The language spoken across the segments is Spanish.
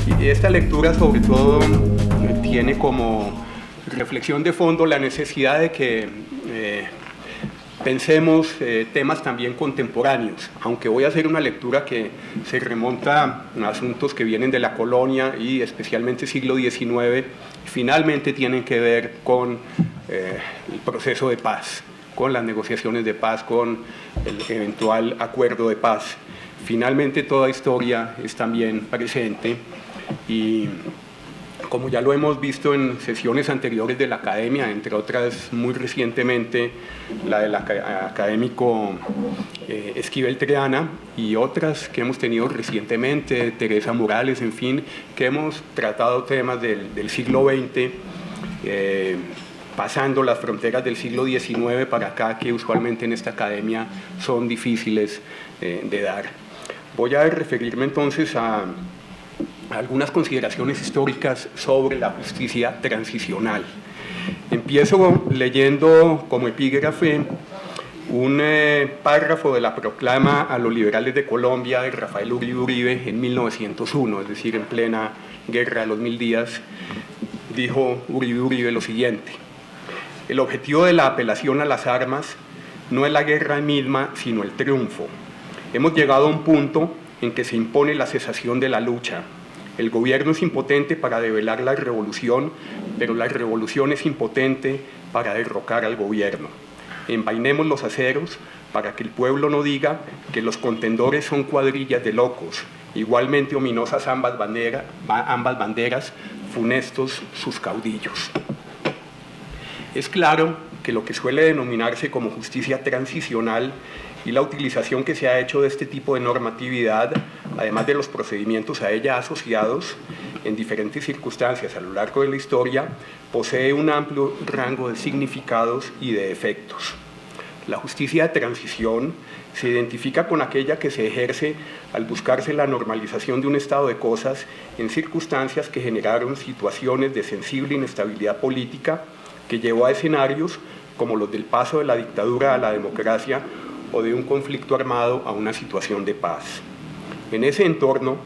Y esta lectura sobre todo tiene como reflexión de fondo la necesidad de que pensemos temas también contemporáneos, aunque voy a hacer una lectura que se remonta a asuntos que vienen de la colonia y especialmente siglo XIX, finalmente tienen que ver con el proceso de paz, con las negociaciones de paz, con el eventual acuerdo de paz. Finalmente toda historia es también presente y como ya lo hemos visto en sesiones anteriores de la academia, entre otras muy recientemente la del académico Esquivel Triana y otras que hemos tenido recientemente, Teresa Morales, en fin, que hemos tratado temas del siglo XX, pasando las fronteras del siglo XIX para acá, que usualmente en esta academia son difíciles de dar. Voy a referirme entonces a algunas consideraciones históricas sobre la justicia transicional. Empiezo leyendo como epígrafe un párrafo de la proclama a los liberales de Colombia de Rafael Uribe en 1901, es decir, en plena guerra de los 1000 días, dijo Uribe lo siguiente: el objetivo de la apelación a las armas no es la guerra misma, sino el triunfo. Hemos llegado a un punto en que se impone la cesación de la lucha. El gobierno es impotente para develar la revolución, pero la revolución es impotente para derrocar al gobierno. Envainemos los aceros para que el pueblo no diga que los contendores son cuadrillas de locos, igualmente ominosas ambas banderas, funestos sus caudillos. Es claro que lo que suele denominarse como justicia transicional y la utilización que se ha hecho de este tipo de normatividad, además de los procedimientos a ella asociados en diferentes circunstancias a lo largo de la historia, posee un amplio rango de significados y de efectos. La justicia de transición se identifica con aquella que se ejerce al buscarse la normalización de un estado de cosas en circunstancias que generaron situaciones de sensible inestabilidad política que llevó a escenarios como los del paso de la dictadura a la democracia o de un conflicto armado a una situación de paz. En ese entorno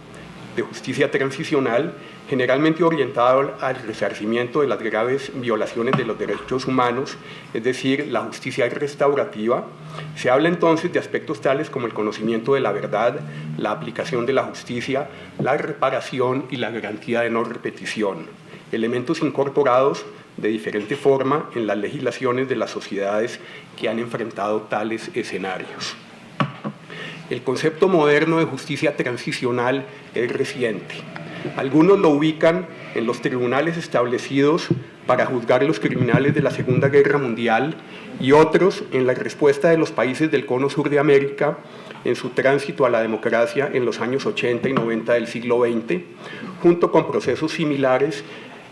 de justicia transicional, generalmente orientado al resarcimiento de las graves violaciones de los derechos humanos, es decir, la justicia restaurativa, se habla entonces de aspectos tales como el conocimiento de la verdad, la aplicación de la justicia, la reparación y la garantía de no repetición, elementos incorporados de diferente forma en las legislaciones de las sociedades que han enfrentado tales escenarios. El concepto moderno de justicia transicional es reciente. Algunos lo ubican en los tribunales establecidos para juzgar los criminales de la Segunda Guerra Mundial y otros en la respuesta de los países del cono sur de América en su tránsito a la democracia en los años 80 y 90 del siglo XX, junto con procesos similares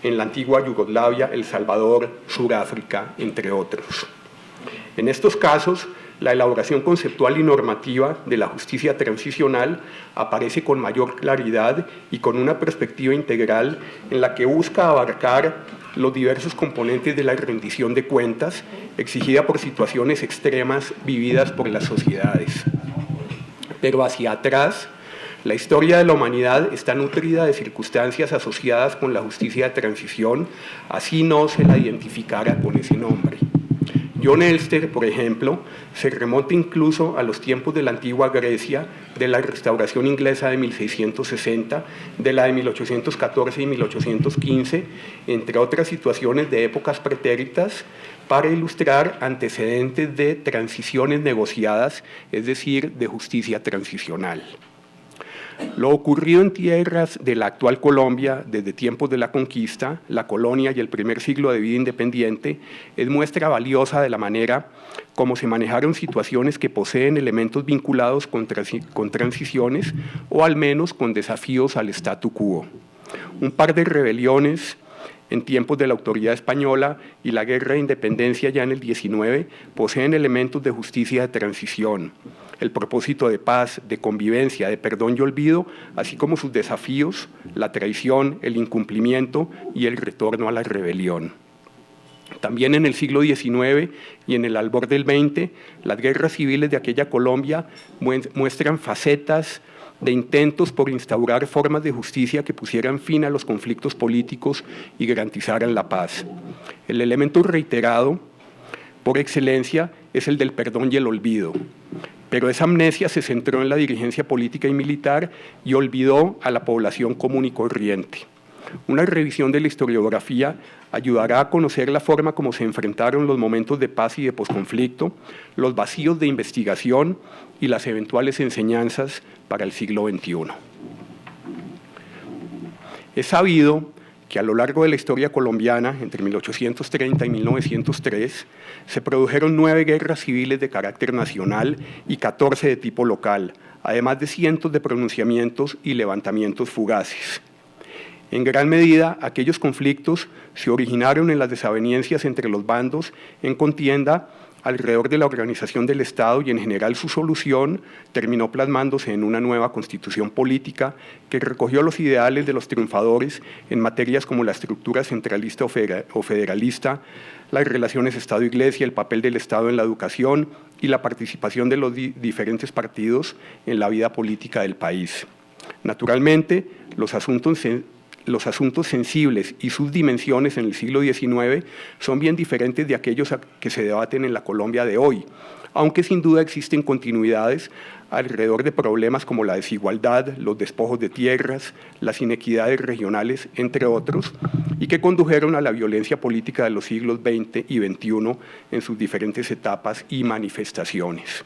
en la antigua Yugoslavia, El Salvador, Sudáfrica, entre otros. En estos casos, la elaboración conceptual y normativa de la justicia transicional aparece con mayor claridad y con una perspectiva integral en la que busca abarcar los diversos componentes de la rendición de cuentas exigida por situaciones extremas vividas por las sociedades. Pero hacia atrás, la historia de la humanidad está nutrida de circunstancias asociadas con la justicia de transición, así no se la identificara con ese nombre. John Elster, por ejemplo, se remonta incluso a los tiempos de la antigua Grecia, de la restauración inglesa de 1660, de la de 1814 y 1815, entre otras situaciones de épocas pretéritas, para ilustrar antecedentes de transiciones negociadas, es decir, de justicia transicional. Lo ocurrido en tierras de la actual Colombia desde tiempos de la conquista, la colonia y el primer siglo de vida independiente es muestra valiosa de la manera como se manejaron situaciones que poseen elementos vinculados con transiciones o al menos con desafíos al statu quo. Un par de rebeliones en tiempos de la autoridad española y la guerra de independencia ya en el 19 poseen elementos de justicia de transición, el propósito de paz, de convivencia, de perdón y olvido, así como sus desafíos, la traición, el incumplimiento y el retorno a la rebelión. También en el siglo XIX y en el albor del XX, las guerras civiles de aquella Colombia muestran facetas de intentos por instaurar formas de justicia que pusieran fin a los conflictos políticos y garantizaran la paz. El elemento reiterado por excelencia es el del perdón y el olvido, pero esa amnesia se centró en la dirigencia política y militar y olvidó a la población común y corriente. Una revisión de la historiografía ayudará a conocer la forma como se enfrentaron los momentos de paz y de posconflicto, los vacíos de investigación y las eventuales enseñanzas para el siglo XXI. Es sabido que a lo largo de la historia colombiana, entre 1830 y 1903, se produjeron 9 guerras civiles de carácter nacional y 14 de tipo local, además de cientos de pronunciamientos y levantamientos fugaces. En gran medida, aquellos conflictos se originaron en las desavenencias entre los bandos en contienda alrededor de la organización del Estado y en general su solución terminó plasmándose en una nueva constitución política que recogió los ideales de los triunfadores en materias como la estructura centralista o federalista, las relaciones Estado-Iglesia, el papel del Estado en la educación y la participación de los diferentes partidos en la vida política del país. Naturalmente, los asuntos sensibles y sus dimensiones en el siglo XIX son bien diferentes de aquellos que se debaten en la Colombia de hoy, aunque sin duda existen continuidades alrededor de problemas como la desigualdad, los despojos de tierras, las inequidades regionales, entre otros, y que condujeron a la violencia política de los siglos XX y XXI en sus diferentes etapas y manifestaciones.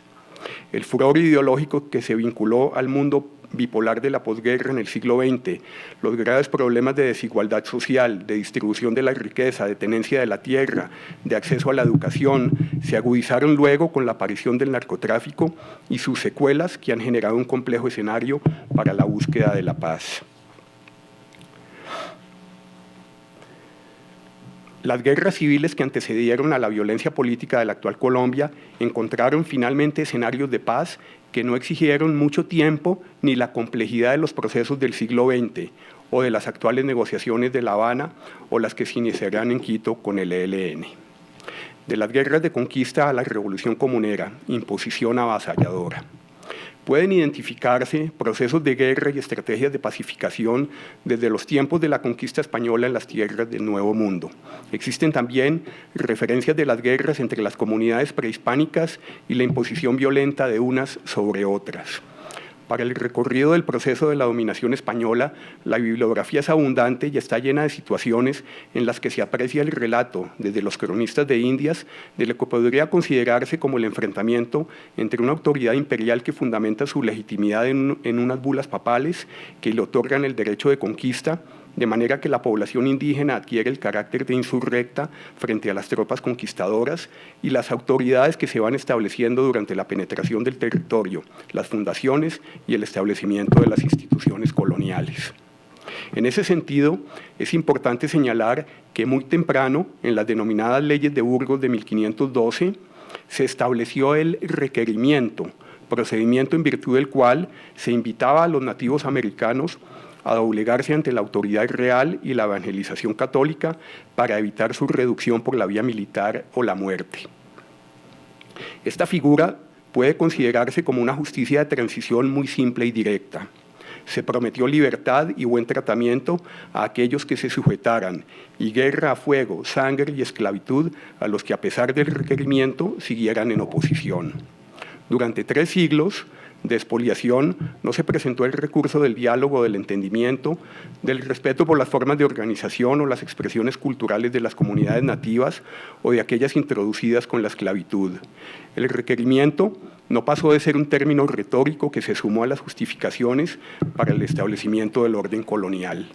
El furor ideológico que se vinculó al mundo bipolar de la posguerra en el siglo XX, los graves problemas de desigualdad social, de distribución de la riqueza, de tenencia de la tierra, de acceso a la educación, se agudizaron luego con la aparición del narcotráfico y sus secuelas que han generado un complejo escenario para la búsqueda de la paz. Las guerras civiles que antecedieron a la violencia política de la actual Colombia encontraron finalmente escenarios de paz que no exigieron mucho tiempo ni la complejidad de los procesos del siglo XX o de las actuales negociaciones de La Habana o las que se iniciarán en Quito con el ELN. De las guerras de conquista a la revolución comunera, imposición avasalladora. Pueden identificarse procesos de guerra y estrategias de pacificación desde los tiempos de la conquista española en las tierras del Nuevo Mundo. Existen también referencias de las guerras entre las comunidades prehispánicas y la imposición violenta de unas sobre otras. Para el recorrido del proceso de la dominación española, la bibliografía es abundante y está llena de situaciones en las que se aprecia el relato, desde los cronistas de Indias, de lo que podría considerarse como el enfrentamiento entre una autoridad imperial que fundamenta su legitimidad en unas bulas papales que le otorgan el derecho de conquista, de manera que la población indígena adquiere el carácter de insurrecta frente a las tropas conquistadoras y las autoridades que se van estableciendo durante la penetración del territorio, las fundaciones y el establecimiento de las instituciones coloniales. En ese sentido, es importante señalar que muy temprano, en las denominadas leyes de Burgos de 1512, se estableció el requerimiento, procedimiento en virtud del cual se invitaba a los nativos americanos a doblegarse ante la autoridad real y la evangelización católica para evitar su reducción por la vía militar o la muerte. Esta figura puede considerarse como una justicia de transición muy simple y directa. Se prometió libertad y buen tratamiento a aquellos que se sujetaran, y guerra a fuego, sangre y esclavitud a los que a pesar del requerimiento siguieran en oposición. Durante 3 siglos, de expoliación, no se presentó el recurso del diálogo, del entendimiento, del respeto por las formas de organización o las expresiones culturales de las comunidades nativas o de aquellas introducidas con la esclavitud. El requerimiento no pasó de ser un término retórico que se sumó a las justificaciones para el establecimiento del orden colonial.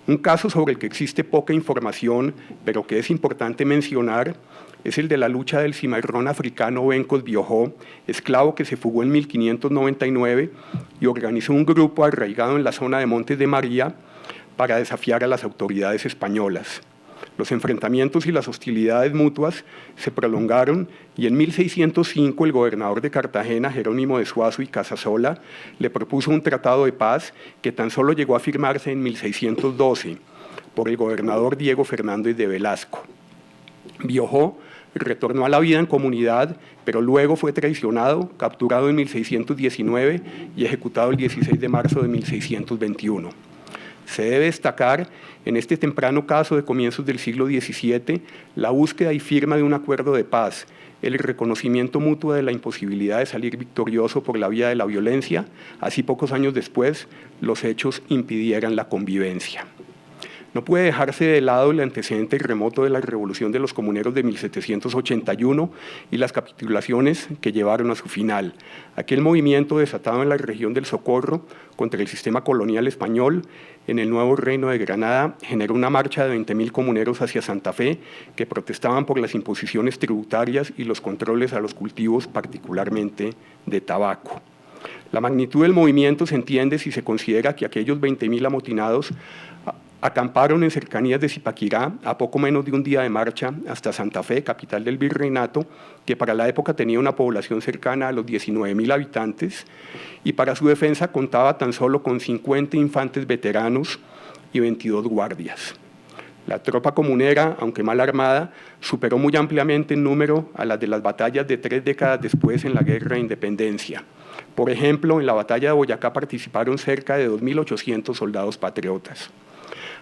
Un caso sobre el que existe poca información, pero que es importante mencionar, es el de la lucha del cimarrón africano Bencos Biojó, esclavo que se fugó en 1599 y organizó un grupo arraigado en la zona de Montes de María para desafiar a las autoridades españolas. Los enfrentamientos y las hostilidades mutuas se prolongaron y en 1605 el gobernador de Cartagena, Jerónimo de Suazo y Casasola, le propuso un tratado de paz que tan solo llegó a firmarse en 1612 por el gobernador Diego Fernández de Velasco. Biojó retornó a la vida en comunidad, pero luego fue traicionado, capturado en 1619 y ejecutado el 16 de marzo de 1621. Se debe destacar, en este temprano caso de comienzos del siglo XVII, la búsqueda y firma de un acuerdo de paz, el reconocimiento mutuo de la imposibilidad de salir victorioso por la vía de la violencia, así pocos años después los hechos impidieran la convivencia. No puede dejarse de lado el antecedente remoto de la Revolución de los Comuneros de 1781 y las capitulaciones que llevaron a su final. Aquel movimiento desatado en la región del Socorro contra el sistema colonial español en el nuevo Reino de Granada generó una marcha de 20.000 comuneros hacia Santa Fe que protestaban por las imposiciones tributarias y los controles a los cultivos, particularmente de tabaco. La magnitud del movimiento se entiende si se considera que aquellos 20.000 amotinados acamparon en cercanías de Zipaquirá a poco menos de un día de marcha hasta Santa Fe, capital del virreinato, que para la época tenía una población cercana a los 19.000 habitantes y para su defensa contaba tan solo con 50 infantes veteranos y 22 guardias. La tropa comunera, aunque mal armada, superó muy ampliamente en número a las de las batallas de 3 décadas después en la Guerra de Independencia. Por ejemplo, en la batalla de Boyacá participaron cerca de 2.800 soldados patriotas.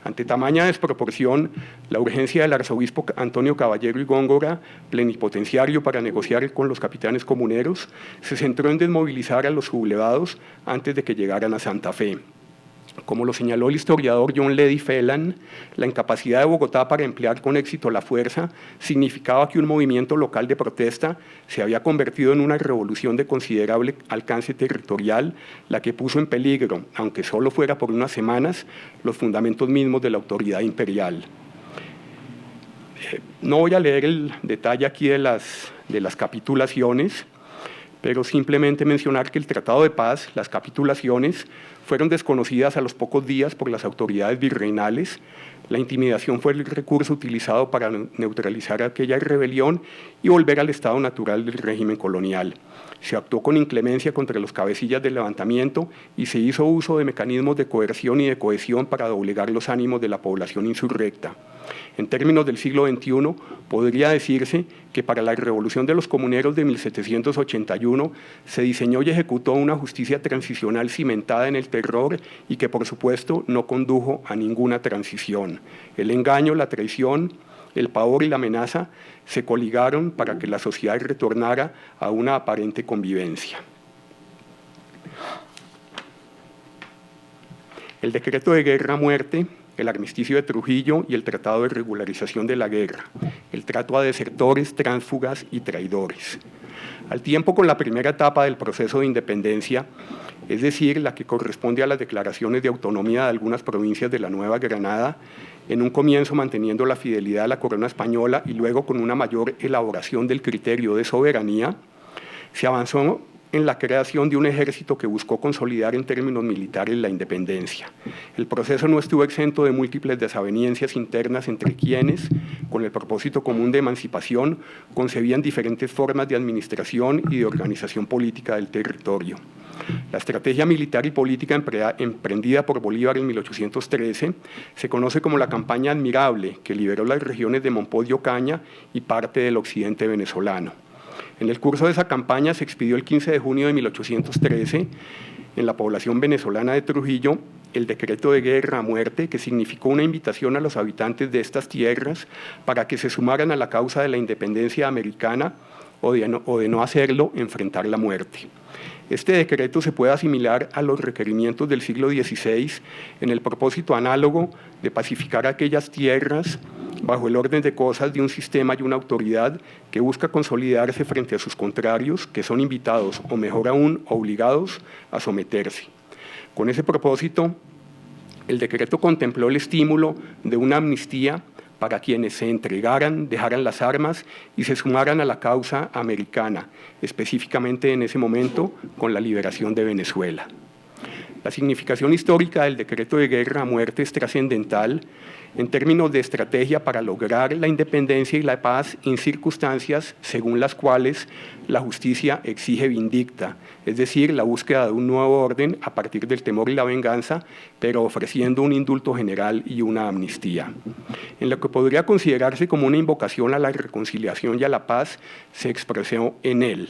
Ante tamaña desproporción, la urgencia del arzobispo Antonio Caballero y Góngora, plenipotenciario para negociar con los capitanes comuneros, se centró en desmovilizar a los sublevados antes de que llegaran a Santa Fe. Como lo señaló el historiador John Ledy Phelan, la incapacidad de Bogotá para emplear con éxito la fuerza significaba que un movimiento local de protesta se había convertido en una revolución de considerable alcance territorial, la que puso en peligro, aunque solo fuera por unas semanas, los fundamentos mismos de la autoridad imperial. No voy a leer el detalle aquí de las capitulaciones, pero simplemente mencionar que el Tratado de Paz, las capitulaciones, fueron desconocidas a los pocos días por las autoridades virreinales. La intimidación fue el recurso utilizado para neutralizar aquella rebelión y volver al estado natural del régimen colonial. Se actuó con inclemencia contra los cabecillas del levantamiento y se hizo uso de mecanismos de coerción y de cohesión para doblegar los ánimos de la población insurrecta. En términos del siglo XXI, podría decirse que para la revolución de los comuneros de 1781 se diseñó y ejecutó una justicia transicional cimentada en el terror y que, por supuesto, no condujo a ninguna transición. El engaño, la traición, el pavor y la amenaza se coligaron para que la sociedad retornara a una aparente convivencia. El decreto de guerra-muerte, el armisticio de Trujillo y el tratado de regularización de la guerra, el trato a desertores, tránsfugas y traidores. Al tiempo con la primera etapa del proceso de independencia, es decir, la que corresponde a las declaraciones de autonomía de algunas provincias de la Nueva Granada, en un comienzo manteniendo la fidelidad a la corona española y luego con una mayor elaboración del criterio de soberanía, se avanzó en la creación de un ejército que buscó consolidar en términos militares la independencia. El proceso no estuvo exento de múltiples desavenencias internas entre quienes, con el propósito común de emancipación, concebían diferentes formas de administración y de organización política del territorio. La estrategia militar y política emprendida por Bolívar en 1813 se conoce como la Campaña Admirable, que liberó las regiones de Monpós y Ocaña y parte del occidente venezolano. En el curso de esa campaña se expidió el 15 de junio de 1813 en la población venezolana de Trujillo el decreto de guerra a muerte, que significó una invitación a los habitantes de estas tierras para que se sumaran a la causa de la independencia americana o de no hacerlo, enfrentar la muerte. Este decreto se puede asimilar a los requerimientos del siglo XVI en el propósito análogo de pacificar aquellas tierras bajo el orden de cosas de un sistema y una autoridad que busca consolidarse frente a sus contrarios, que son invitados, o mejor aún, obligados a someterse. Con ese propósito, el decreto contempló el estímulo de una amnistía para quienes se entregaran, dejaran las armas y se sumaran a la causa americana, específicamente en ese momento con la liberación de Venezuela. La significación histórica del decreto de guerra a muerte es trascendental en términos de estrategia para lograr la independencia y la paz en circunstancias según las cuales la justicia exige vindicta, es decir, la búsqueda de un nuevo orden a partir del temor y la venganza, pero ofreciendo un indulto general y una amnistía. En lo que podría considerarse como una invocación a la reconciliación y a la paz, se expresó en él.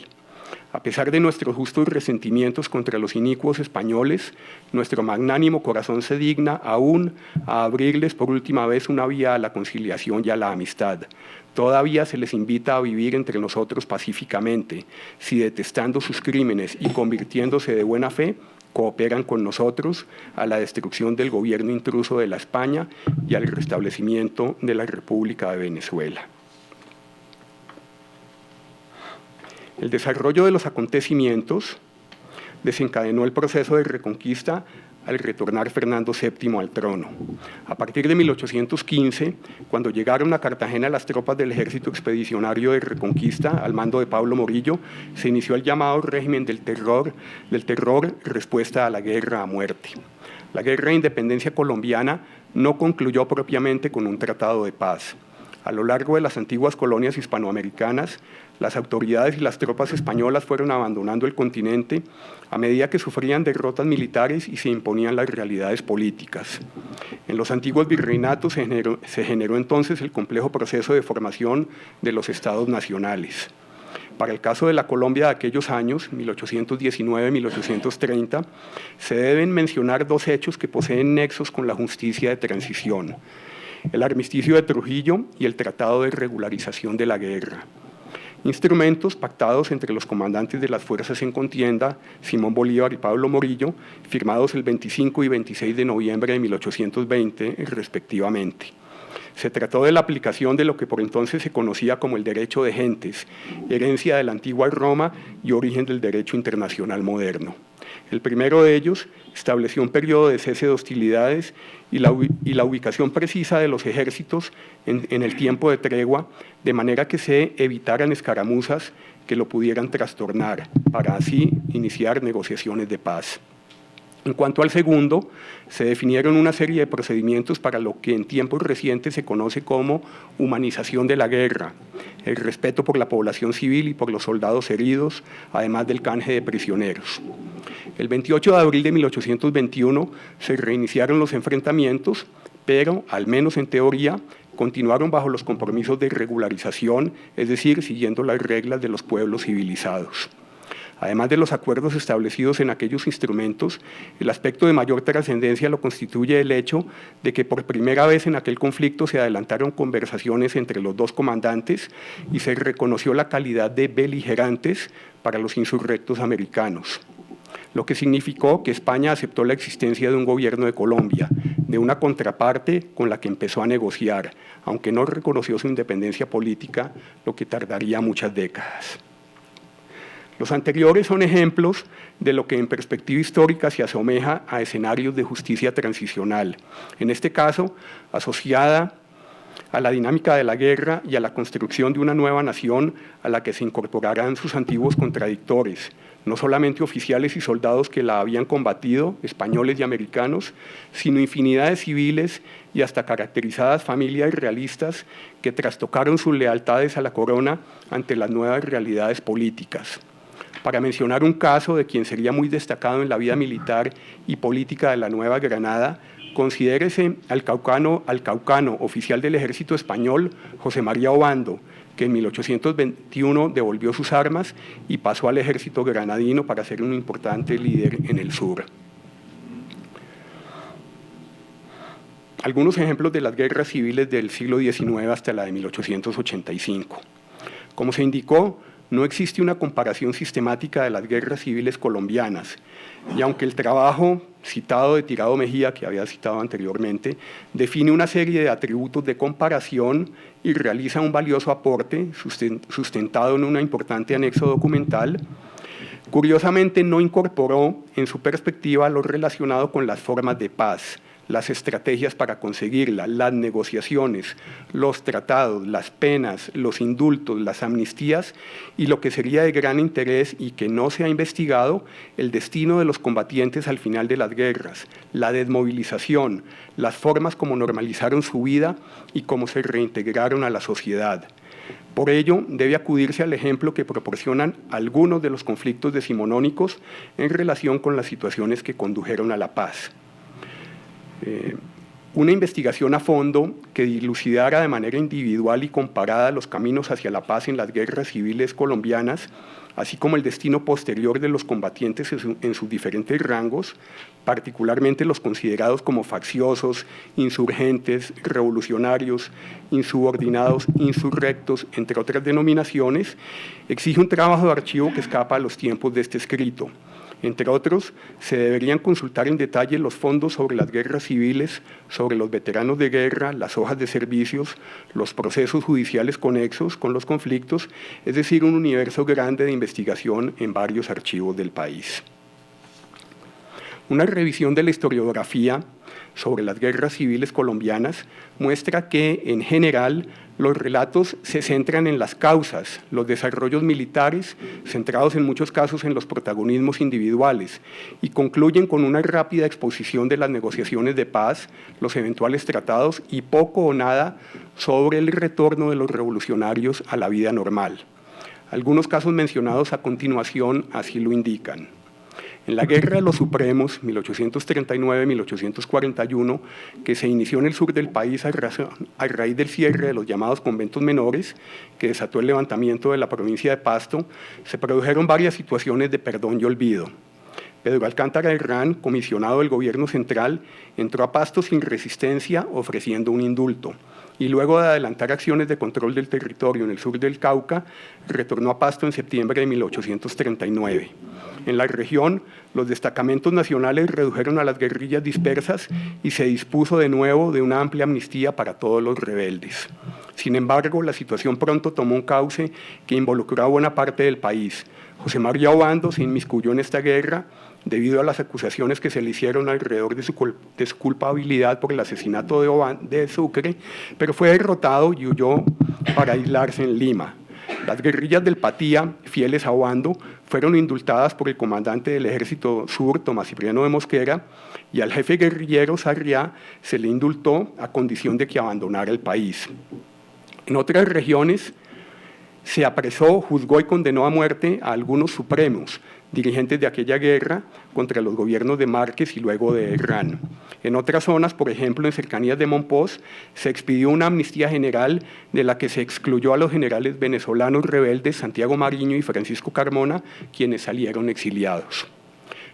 A pesar de nuestros justos resentimientos contra los inicuos españoles, nuestro magnánimo corazón se digna aún a abrirles por última vez una vía a la conciliación y a la amistad. Todavía se les invita a vivir entre nosotros pacíficamente, si detestando sus crímenes y convirtiéndose de buena fe, cooperan con nosotros a la destrucción del gobierno intruso de la España y al restablecimiento de la República de Venezuela. El desarrollo de los acontecimientos desencadenó el proceso de reconquista al retornar Fernando VII al trono. A partir de 1815, cuando llegaron a Cartagena las tropas del ejército expedicionario de reconquista al mando de Pablo Morillo, se inició el llamado régimen del terror respuesta a la guerra a muerte. La guerra de independencia colombiana no concluyó propiamente con un tratado de paz. A lo largo de las antiguas colonias hispanoamericanas, las autoridades y las tropas españolas fueron abandonando el continente a medida que sufrían derrotas militares y se imponían las realidades políticas. En los antiguos virreinatos se generó entonces el complejo proceso de formación de los estados nacionales. Para el caso de la Colombia de aquellos años, 1819-1830, se deben mencionar dos hechos que poseen nexos con la justicia de transición: el armisticio de Trujillo y el Tratado de Regularización de la Guerra. Instrumentos pactados entre los comandantes de las fuerzas en contienda, Simón Bolívar y Pablo Morillo, firmados el 25 y 26 de noviembre de 1820, respectivamente. Se trató de la aplicación de lo que por entonces se conocía como el derecho de gentes, herencia de la antigua Roma y origen del derecho internacional moderno. El primero de ellos estableció un periodo de cese de hostilidades y la ubicación precisa de los ejércitos en el tiempo de tregua, de manera que se evitaran escaramuzas que lo pudieran trastornar, para así iniciar negociaciones de paz. En cuanto al segundo, se definieron una serie de procedimientos para lo que en tiempos recientes se conoce como humanización de la guerra, el respeto por la población civil y por los soldados heridos, además del canje de prisioneros. El 28 de abril de 1821 se reiniciaron los enfrentamientos, pero, al menos en teoría, continuaron bajo los compromisos de regularización, es decir, siguiendo las reglas de los pueblos civilizados. Además de los acuerdos establecidos en aquellos instrumentos, el aspecto de mayor trascendencia lo constituye el hecho de que por primera vez en aquel conflicto se adelantaron conversaciones entre los dos comandantes y se reconoció la calidad de beligerantes para los insurrectos americanos, lo que significó que España aceptó la existencia de un gobierno de Colombia, de una contraparte con la que empezó a negociar, aunque no reconoció su independencia política, lo que tardaría muchas décadas. Los anteriores son ejemplos de lo que en perspectiva histórica se asemeja a escenarios de justicia transicional, en este caso asociada a la dinámica de la guerra y a la construcción de una nueva nación a la que se incorporarán sus antiguos contradictores, no solamente oficiales y soldados que la habían combatido, españoles y americanos, sino infinidad de civiles y hasta caracterizadas familias realistas que trastocaron sus lealtades a la corona ante las nuevas realidades políticas. Para mencionar un caso de quien sería muy destacado en la vida militar y política de la Nueva Granada, considérese al caucano oficial del ejército español, José María Obando, que en 1821 devolvió sus armas y pasó al ejército granadino para ser un importante líder en el sur. Algunos ejemplos de las guerras civiles del siglo XIX hasta la de 1885. Como se indicó, no existe una comparación sistemática de las guerras civiles colombianas, y aunque el trabajo citado de Tirado Mejía, que había citado anteriormente, define una serie de atributos de comparación y realiza un valioso aporte sustentado en un importante anexo documental, curiosamente no incorporó en su perspectiva lo relacionado con las formas de paz, las estrategias para conseguirla, las negociaciones, los tratados, las penas, los indultos, las amnistías y lo que sería de gran interés y que no se ha investigado, el destino de los combatientes al final de las guerras, la desmovilización, las formas como normalizaron su vida y cómo se reintegraron a la sociedad. Por ello, debe acudirse al ejemplo que proporcionan algunos de los conflictos decimonónicos en relación con las situaciones que condujeron a la paz. Una investigación a fondo que dilucidara de manera individual y comparada los caminos hacia la paz en las guerras civiles colombianas, así como el destino posterior de los combatientes en sus diferentes rangos, particularmente los considerados como facciosos, insurgentes, revolucionarios, insubordinados, insurrectos, entre otras denominaciones, exige un trabajo de archivo que escapa a los tiempos de este escrito. Entre otros, se deberían consultar en detalle los fondos sobre las guerras civiles, sobre los veteranos de guerra, las hojas de servicios, los procesos judiciales conexos con los conflictos, es decir, un universo grande de investigación en varios archivos del país. Una revisión de la historiografía sobre las guerras civiles colombianas muestra que, en general, los relatos se centran en las causas, los desarrollos militares, centrados en muchos casos en los protagonismos individuales, y concluyen con una rápida exposición de las negociaciones de paz, los eventuales tratados y poco o nada sobre el retorno de los revolucionarios a la vida normal. Algunos casos mencionados a continuación así lo indican. En la Guerra de los Supremos, 1839-1841, que se inició en el sur del país a raíz del cierre de los llamados conventos menores, que desató el levantamiento de la provincia de Pasto, se produjeron varias situaciones de perdón y olvido. Pedro Alcántara Herrán, comisionado del gobierno central, entró a Pasto sin resistencia ofreciendo un indulto, y luego de adelantar acciones de control del territorio en el sur del Cauca, retornó a Pasto en septiembre de 1839. En la región, los destacamentos nacionales redujeron a las guerrillas dispersas y se dispuso de nuevo de una amplia amnistía para todos los rebeldes. Sin embargo, la situación pronto tomó un cauce que involucró a buena parte del país. José María Obando se inmiscuyó en esta guerra debido a las acusaciones que se le hicieron alrededor de su culpabilidad por el asesinato de Sucre, pero fue derrotado y huyó para aislarse en Lima. Las guerrillas del Patía, fieles a Obando, fueron indultadas por el comandante del Ejército Sur, Tomás Cipriano de Mosquera, y al jefe guerrillero Sarriá se le indultó a condición de que abandonara el país. En otras regiones se apresó, juzgó y condenó a muerte a algunos supremos, dirigentes de aquella guerra contra los gobiernos de Márquez y luego de Herrán. En otras zonas, por ejemplo, en cercanías de Monpós, se expidió una amnistía general de la que se excluyó a los generales venezolanos rebeldes Santiago Mariño y Francisco Carmona, quienes salieron exiliados.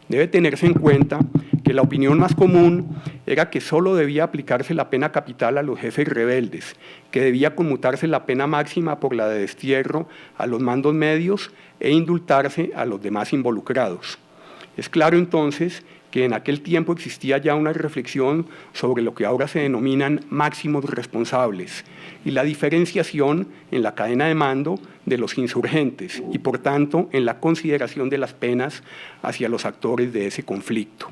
Debe tenerse en cuenta que la opinión más común era que solo debía aplicarse la pena capital a los jefes rebeldes, que debía conmutarse la pena máxima por la de destierro a los mandos medios e indultarse a los demás involucrados. Es claro entonces que en aquel tiempo existía ya una reflexión sobre lo que ahora se denominan máximos responsables y la diferenciación en la cadena de mando de los insurgentes y, por tanto, en la consideración de las penas hacia los actores de ese conflicto.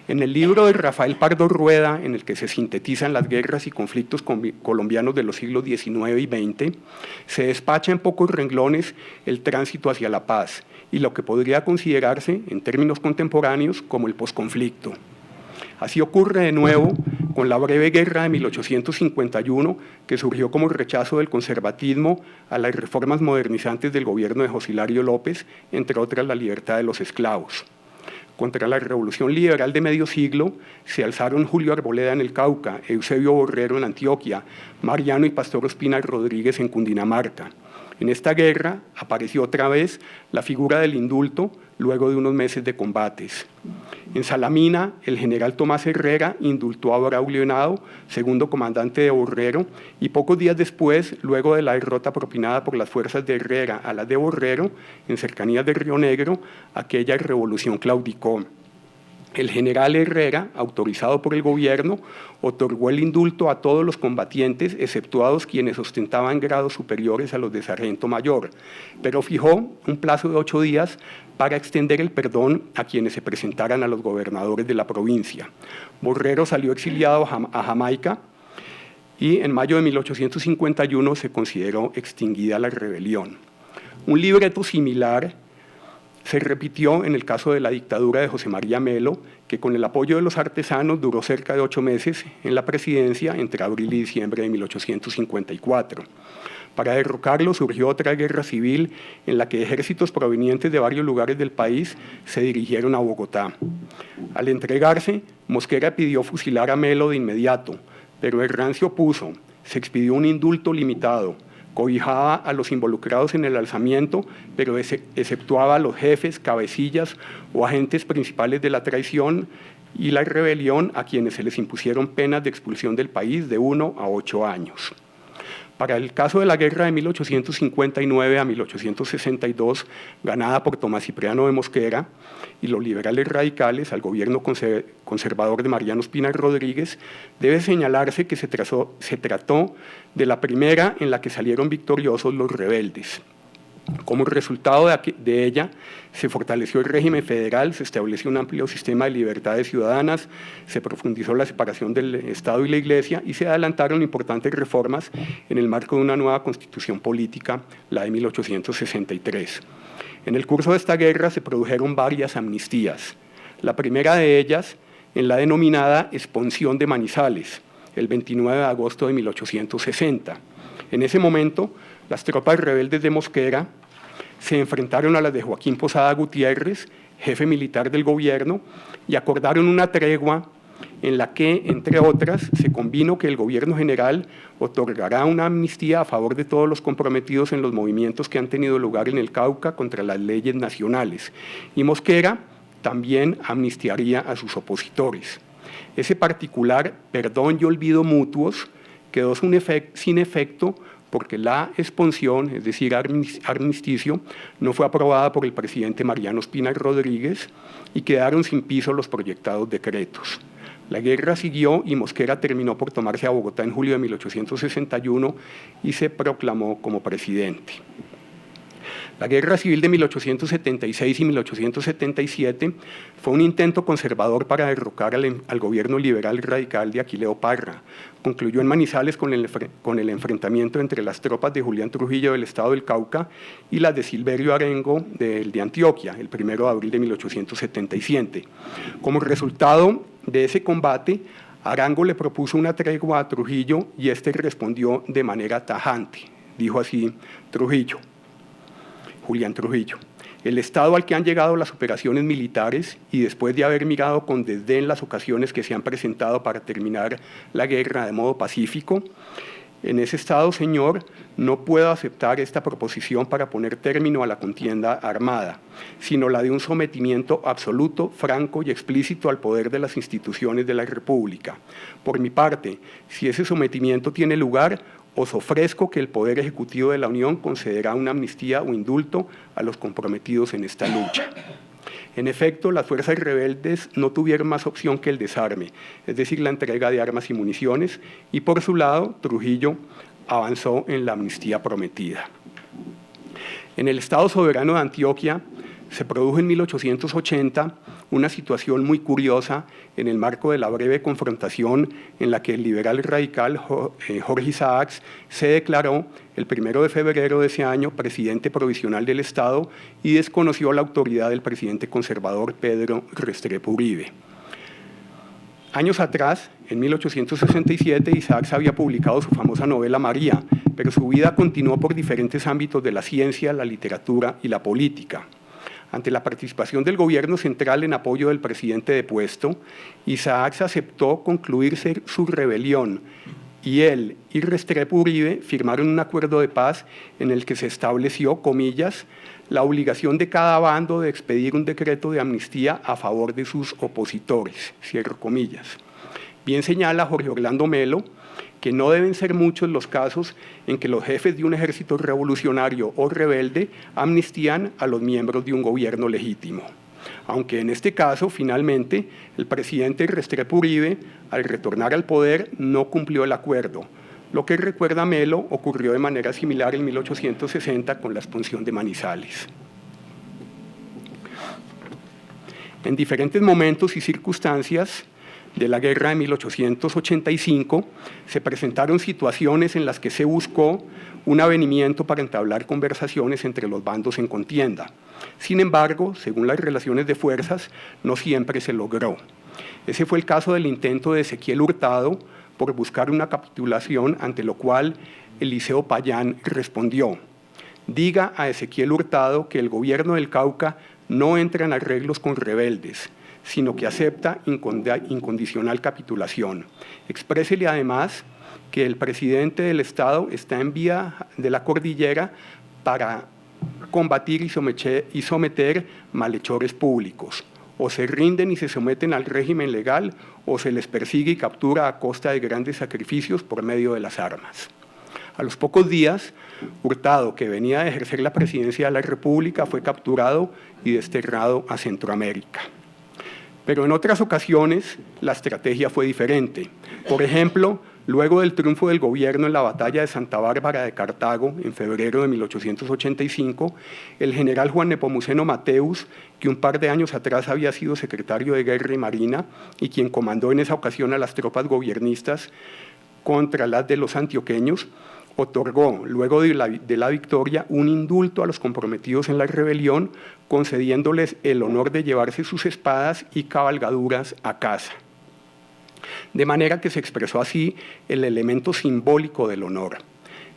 En el libro de Rafael Pardo Rueda, en el que se sintetizan las guerras y conflictos colombianos de los siglos XIX y XX, se despacha en pocos renglones el tránsito hacia la paz y lo que podría considerarse, en términos contemporáneos, como el posconflicto. Así ocurre de nuevo con la breve guerra de 1851, que surgió como rechazo del conservatismo a las reformas modernizantes del gobierno de José Hilario López, entre otras la libertad de los esclavos. Contra la revolución liberal de medio siglo se alzaron Julio Arboleda en el Cauca, Eusebio Borrero en Antioquia, Mariano y Pastor Ospina Rodríguez en Cundinamarca. En esta guerra apareció otra vez la figura del indulto luego de unos meses de combates. En Salamina, el general Tomás Herrera indultó a Braulio Henao, segundo comandante de Borrero, y pocos días después, luego de la derrota propinada por las fuerzas de Herrera a las de Borrero, en cercanías de Río Negro, aquella revolución claudicó. El general Herrera, autorizado por el gobierno, otorgó el indulto a todos los combatientes, exceptuados quienes ostentaban grados superiores a los de sargento mayor, pero fijó un plazo de 8 días para extender el perdón a quienes se presentaran a los gobernadores de la provincia. Borrero salió exiliado a Jamaica y en mayo de 1851 se consideró extinguida la rebelión. Un libreto similar se repitió en el caso de la dictadura de José María Melo, que con el apoyo de los artesanos duró cerca de 8 meses en la presidencia entre abril y diciembre de 1854. Para derrocarlo surgió otra guerra civil en la que ejércitos provenientes de varios lugares del país se dirigieron a Bogotá. Al entregarse, Mosquera pidió fusilar a Melo de inmediato, pero Herrán se opuso, se expidió un indulto limitado, cobijaba a los involucrados en el alzamiento, pero exceptuaba a los jefes, cabecillas o agentes principales de la traición y la rebelión, a quienes se les impusieron penas de expulsión del país de 1 a 8 años. Para el caso de la guerra de 1859 a 1862, ganada por Tomás Cipriano de Mosquera y los liberales radicales al gobierno conservador de Mariano Espina Rodríguez, debe señalarse que se trató de la primera en la que salieron victoriosos los rebeldes. Como resultado de ella, se fortaleció el régimen federal, se estableció un amplio sistema de libertades ciudadanas, se profundizó la separación del Estado y la Iglesia y se adelantaron importantes reformas en el marco de una nueva constitución política, la de 1863. En el curso de esta guerra se produjeron varias amnistías. La primera de ellas en la denominada Expunción de Manizales, el 29 de agosto de 1860. En ese momento, las tropas rebeldes de Mosquera se enfrentaron a las de Joaquín Posada Gutiérrez, jefe militar del gobierno, y acordaron una tregua en la que, entre otras, se convino que el gobierno general otorgará una amnistía a favor de todos los comprometidos en los movimientos que han tenido lugar en el Cauca contra las leyes nacionales, y Mosquera también amnistiaría a sus opositores. Ese particular perdón y olvido mutuos quedó sin efecto porque la expunción, es decir, armisticio, no fue aprobada por el presidente Mariano Espina Rodríguez y quedaron sin piso los proyectados decretos. La guerra siguió y Mosquera terminó por tomarse a Bogotá en julio de 1861 y se proclamó como presidente. La guerra civil de 1876 y 1877 fue un intento conservador para derrocar al gobierno liberal radical de Aquileo Parra. Concluyó en Manizales con el enfrentamiento entre las tropas de Julián Trujillo del estado del Cauca y las de Silverio Arengo de Antioquia, el 1 de abril de 1877. Como resultado de ese combate, Arango le propuso una tregua a Trujillo y este respondió de manera tajante. Dijo así Trujillo: Julián Trujillo: el estado al que han llegado las operaciones militares y después de haber mirado con desdén las ocasiones que se han presentado para terminar la guerra de modo pacífico, en ese estado, señor, no puedo aceptar esta proposición para poner término a la contienda armada, sino la de un sometimiento absoluto, franco y explícito al poder de las instituciones de la República. Por mi parte, si ese sometimiento tiene lugar, os ofrezco que el Poder Ejecutivo de la Unión concederá una amnistía o indulto a los comprometidos en esta lucha. En efecto, las fuerzas rebeldes no tuvieron más opción que el desarme, es decir, la entrega de armas y municiones, y por su lado, Trujillo avanzó en la amnistía prometida. En el Estado soberano de Antioquia se produjo en 1880 una situación muy curiosa en el marco de la breve confrontación en la que el liberal radical Jorge Isaacs se declaró el 1 de febrero de ese año presidente provisional del Estado y desconoció la autoridad del presidente conservador Pedro Restrepo Uribe. Años atrás, en 1867, Isaacs había publicado su famosa novela María, pero su vida continuó por diferentes ámbitos de la ciencia, la literatura y la política. Ante la participación del gobierno central en apoyo del presidente depuesto, Isaacs aceptó concluir su rebelión y él y Restrepo Uribe firmaron un acuerdo de paz en el que se estableció, comillas, la obligación de cada bando de expedir un decreto de amnistía a favor de sus opositores, cierro comillas. Bien señala Jorge Orlando Melo que no deben ser muchos los casos en que los jefes de un ejército revolucionario o rebelde amnistían a los miembros de un gobierno legítimo. Aunque en este caso, finalmente, el presidente Restrepo Uribe, al retornar al poder, no cumplió el acuerdo. Lo que recuerda Melo ocurrió de manera similar en 1860 con la expunción de Manizales. En diferentes momentos y circunstancias de la guerra de 1885 se presentaron situaciones en las que se buscó un avenimiento para entablar conversaciones entre los bandos en contienda. Sin embargo, según las relaciones de fuerzas, no siempre se logró. Ese fue el caso del intento de Ezequiel Hurtado por buscar una capitulación, ante lo cual Eliseo Payán respondió: diga a Ezequiel Hurtado que el gobierno del Cauca no entra en arreglos con rebeldes, sino que acepta incondicional capitulación. Exprésele además que el presidente del Estado está en vía de la cordillera para combatir y someter malhechores públicos. O se rinden y se someten al régimen legal, o se les persigue y captura a costa de grandes sacrificios por medio de las armas. A los pocos días, Hurtado, que venía de ejercer la presidencia de la República, fue capturado y desterrado a Centroamérica. Pero en otras ocasiones la estrategia fue diferente. Por ejemplo, luego del triunfo del gobierno en la batalla de Santa Bárbara de Cartago en febrero de 1885, el general Juan Nepomuceno Mateus, que un par de años atrás había sido secretario de Guerra y Marina y quien comandó en esa ocasión a las tropas gobiernistas contra las de los antioqueños, otorgó, luego de la victoria, un indulto a los comprometidos en la rebelión, concediéndoles el honor de llevarse sus espadas y cabalgaduras a casa. De manera que se expresó así el elemento simbólico del honor.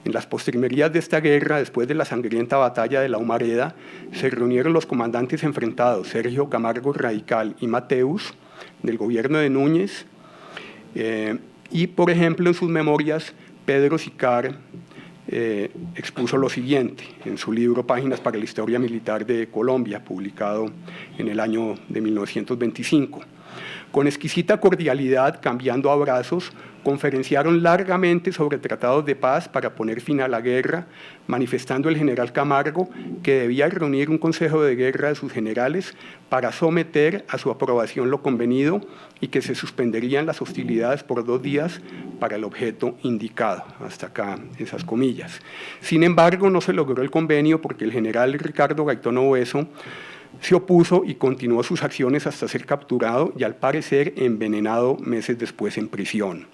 En las postrimerías de esta guerra, después de la sangrienta batalla de la Humareda, se reunieron los comandantes enfrentados, Sergio Camargo Radical y Mateus, del gobierno de Núñez, y, por ejemplo, en sus memorias, Pedro Sicar expuso lo siguiente en su libro Páginas para la Historia Militar de Colombia, publicado en el año de 1925. Con exquisita cordialidad, cambiando abrazos, conferenciaron largamente sobre tratados de paz para poner fin a la guerra, manifestando el general Camargo que debía reunir un consejo de guerra de sus generales para someter a su aprobación lo convenido y que se suspenderían las hostilidades por 2 días para el objeto indicado. Hasta acá esas comillas. Sin embargo, no se logró el convenio porque el general Ricardo Gaitón Obeso se opuso y continuó sus acciones hasta ser capturado y, al parecer, envenenado meses después en prisión.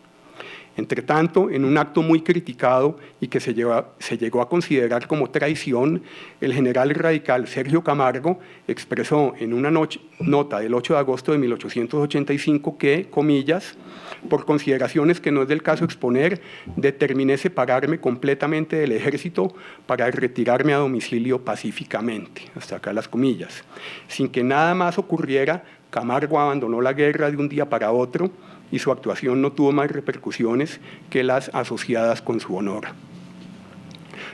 Entretanto, en un acto muy criticado y que se llegó a considerar como traición, el general radical Sergio Camargo expresó en una nota del 8 de agosto de 1885 que, comillas, por consideraciones que no es del caso exponer, determiné separarme completamente del ejército para retirarme a domicilio pacíficamente. Hasta acá las comillas. Sin que nada más ocurriera, Camargo abandonó la guerra de un día para otro y su actuación no tuvo más repercusiones que las asociadas con su honor.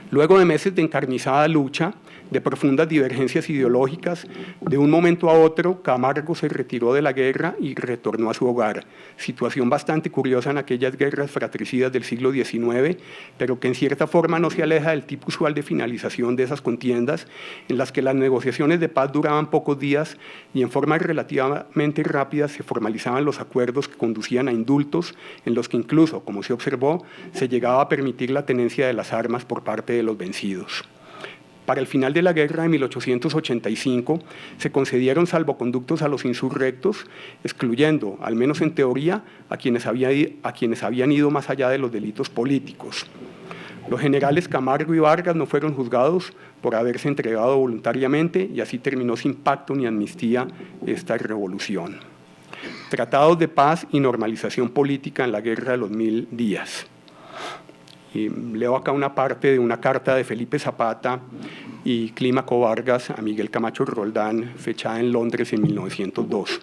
Luego de meses de encarnizada lucha, de profundas divergencias ideológicas, de un momento a otro, Camargo se retiró de la guerra y retornó a su hogar, situación bastante curiosa en aquellas guerras fratricidas del siglo XIX, pero que en cierta forma no se aleja del tipo usual de finalización de esas contiendas, en las que las negociaciones de paz duraban pocos días y en forma relativamente rápida se formalizaban los acuerdos que conducían a indultos, en los que incluso, como se observó, se llegaba a permitir la tenencia de las armas por parte de los vencidos. Para el final de la guerra de 1885 se concedieron salvoconductos a los insurrectos, excluyendo, al menos en teoría, a quienes habían ido más allá de los delitos políticos. Los generales Camargo y Vargas no fueron juzgados por haberse entregado voluntariamente y así terminó sin pacto ni amnistía esta revolución. Tratados de paz y normalización política en la guerra de los 1000 días. Y leo acá una parte de una carta de Felipe Zapata y Clímaco Vargas a Miguel Camacho Roldán, fechada en Londres en 1902.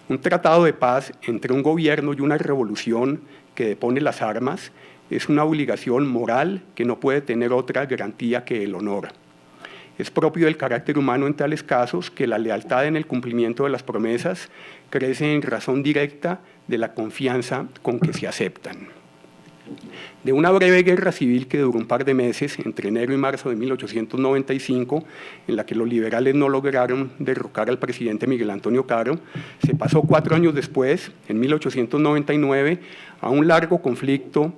Un tratado de paz entre un gobierno y una revolución que depone las armas es una obligación moral que no puede tener otra garantía que el honor. Es propio del carácter humano en tales casos que la lealtad en el cumplimiento de las promesas crece en razón directa de la confianza con que se aceptan. De una breve guerra civil que duró un par de meses, entre enero y marzo de 1895, en la que los liberales no lograron derrocar al presidente Miguel Antonio Caro, se pasó 4 años después, en 1899, a un largo conflicto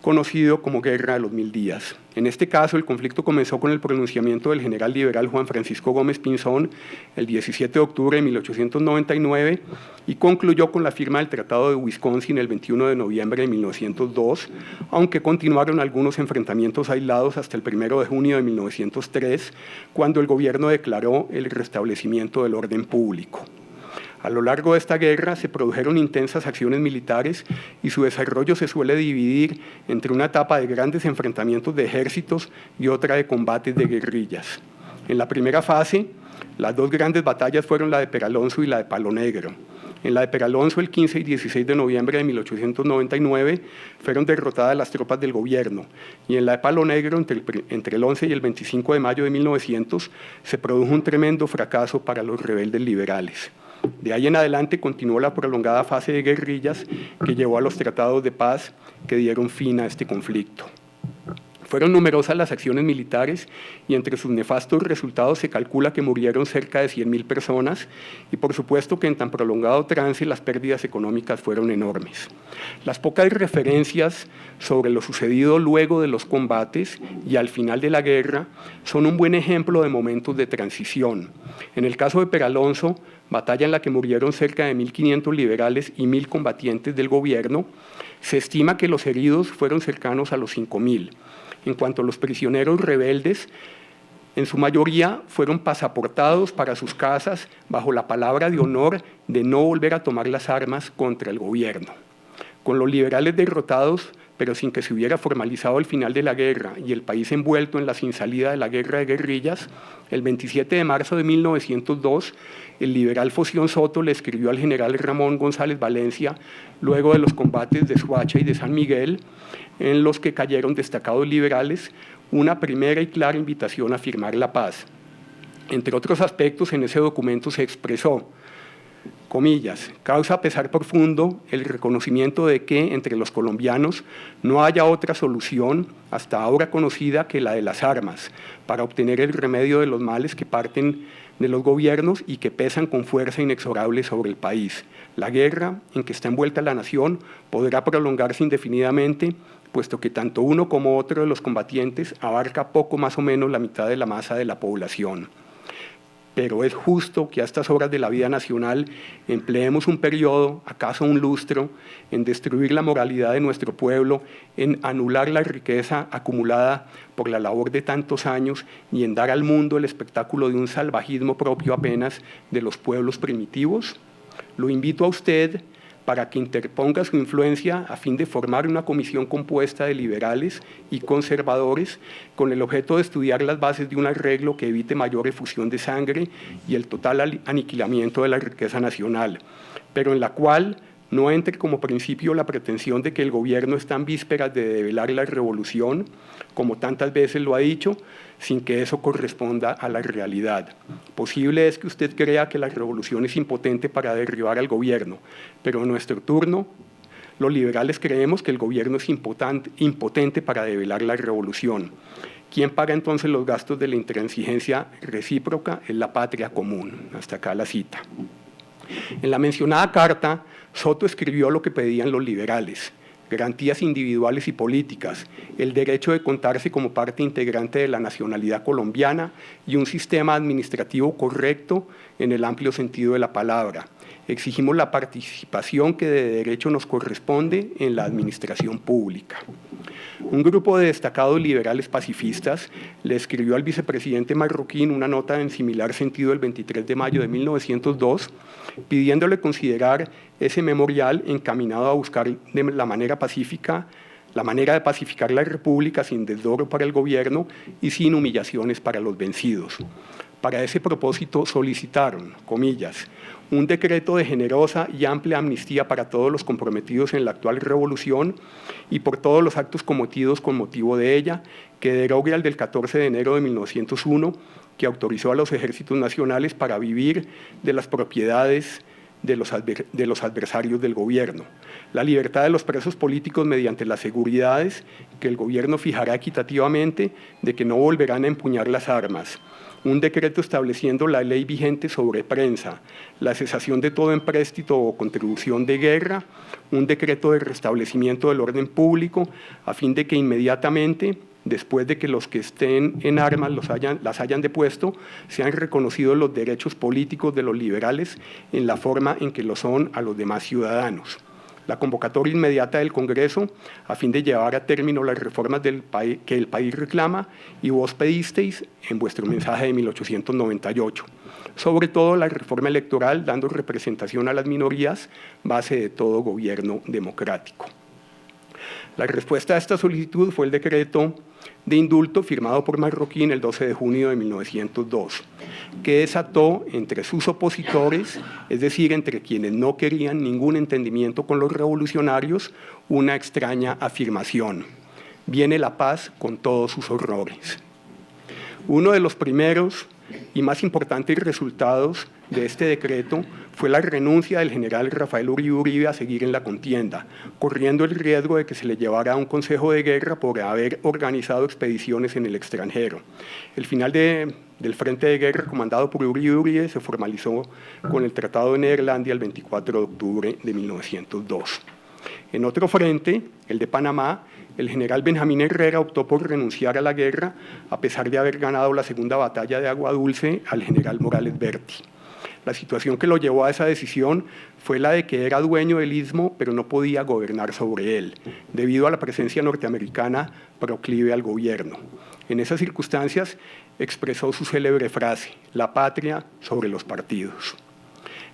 conocido como Guerra de los 1000 días. En este caso, el conflicto comenzó con el pronunciamiento del general liberal Juan Francisco Gómez Pinzón el 17 de octubre de 1899 y concluyó con la firma del Tratado de Wisconsin el 21 de noviembre de 1902, aunque continuaron algunos enfrentamientos aislados hasta el 1 de junio de 1903, cuando el gobierno declaró el restablecimiento del orden público. A lo largo de esta guerra se produjeron intensas acciones militares y su desarrollo se suele dividir entre una etapa de grandes enfrentamientos de ejércitos y otra de combates de guerrillas. En la primera fase, las dos grandes batallas fueron la de Peralonso y la de Palo Negro. En la de Peralonso, el 15 y 16 de noviembre de 1899, fueron derrotadas las tropas del gobierno, y en la de Palo Negro, entre el 11 y el 25 de mayo de 1900, se produjo un tremendo fracaso para los rebeldes liberales. De ahí en adelante continuó la prolongada fase de guerrillas que llevó a los tratados de paz que dieron fin a este conflicto. Fueron numerosas las acciones militares y entre sus nefastos resultados se calcula que murieron cerca de 100.000 personas y por supuesto que en tan prolongado trance las pérdidas económicas fueron enormes. Las pocas referencias sobre lo sucedido luego de los combates y al final de la guerra son un buen ejemplo de momentos de transición. En el caso de Peralonso, batalla en la que murieron cerca de 1.500 liberales y 1.000 combatientes del gobierno, se estima que los heridos fueron cercanos a los 5.000. En cuanto a los prisioneros rebeldes, en su mayoría fueron pasaportados para sus casas bajo la palabra de honor de no volver a tomar las armas contra el gobierno. Con los liberales derrotados, pero sin que se hubiera formalizado el final de la guerra y el país envuelto en la sin salida de la guerra de guerrillas, el 27 de marzo de 1902, el liberal Foción Soto le escribió al general Ramón González Valencia, luego de los combates de Soacha y de San Miguel, en los que cayeron destacados liberales, una primera y clara invitación a firmar la paz. Entre otros aspectos, en ese documento se expresó, comillas, causa pesar profundo el reconocimiento de que entre los colombianos no haya otra solución hasta ahora conocida que la de las armas para obtener el remedio de los males que parten de los gobiernos y que pesan con fuerza inexorable sobre el país. La guerra en que está envuelta la nación podrá prolongarse indefinidamente, puesto que tanto uno como otro de los combatientes abarca poco más o menos la mitad de la masa de la población. Pero es justo que a estas horas de la vida nacional empleemos un periodo, acaso un lustro, en destruir la moralidad de nuestro pueblo, en anular la riqueza acumulada por la labor de tantos años y en dar al mundo el espectáculo de un salvajismo propio apenas de los pueblos primitivos. Lo invito a usted para que interponga su influencia a fin de formar una comisión compuesta de liberales y conservadores con el objeto de estudiar las bases de un arreglo que evite mayor efusión de sangre y el total aniquilamiento de la riqueza nacional, pero en la cual no entre como principio la pretensión de que el gobierno está en vísperas de develar la revolución, como tantas veces lo ha dicho, sin que eso corresponda a la realidad. Posible es que usted crea que la revolución es impotente para derribar al gobierno, pero en nuestro turno, los liberales creemos que el gobierno es impotente para develar la revolución. ¿Quién paga entonces los gastos de la intransigencia recíproca? Es la patria común. Hasta acá la cita. En la mencionada carta, Soto escribió lo que pedían los liberales: garantías individuales y políticas, el derecho de contarse como parte integrante de la nacionalidad colombiana y un sistema administrativo correcto en el amplio sentido de la palabra. Exigimos la participación que de derecho nos corresponde en la administración pública. Un grupo de destacados liberales pacifistas le escribió al vicepresidente Marroquín una nota en similar sentido el 23 de mayo de 1902, pidiéndole considerar ese memorial encaminado a buscar la manera de pacificar la República sin desdoro para el gobierno y sin humillaciones para los vencidos. Para ese propósito solicitaron, comillas, un decreto de generosa y amplia amnistía para todos los comprometidos en la actual revolución y por todos los actos cometidos con motivo de ella, que derogue al del 14 de enero de 1901, que autorizó a los ejércitos nacionales para vivir de las propiedades de los adversarios del gobierno. La libertad de los presos políticos mediante las seguridades que el gobierno fijará equitativamente de que no volverán a empuñar las armas un decreto estableciendo la ley vigente sobre prensa, la cesación de todo empréstito o contribución de guerra, un decreto de restablecimiento del orden público, a fin de que inmediatamente, después de que los que estén en armas las hayan depuesto, sean reconocidos los derechos políticos de los liberales en la forma en que lo son a los demás ciudadanos. La convocatoria inmediata del Congreso a fin de llevar a término las reformas que el país reclama y vos pedisteis en vuestro mensaje de 1898. Sobre todo la reforma electoral, dando representación a las minorías, base de todo gobierno democrático. La respuesta a esta solicitud fue el decreto de indulto firmado por Marroquín el 12 de junio de 1902, que desató entre sus opositores, es decir, entre quienes no querían ningún entendimiento con los revolucionarios, una extraña afirmación: viene la paz con todos sus horrores. Uno de los primeros y más importantes resultados de este decreto fue la renuncia del general Rafael Uribe Uribe a seguir en la contienda, corriendo el riesgo de que se le llevara a un consejo de guerra por haber organizado expediciones en el extranjero. El final del frente de guerra comandado por Uribe Uribe se formalizó con el Tratado de Neerlandia el 24 de octubre de 1902. En otro frente, el de Panamá, el general Benjamín Herrera optó por renunciar a la guerra a pesar de haber ganado la segunda batalla de Agua Dulce al general Morales Berti. La situación que lo llevó a esa decisión fue la de que era dueño del istmo, pero no podía gobernar sobre él, debido a la presencia norteamericana proclive al gobierno. En esas circunstancias expresó su célebre frase: la patria sobre los partidos.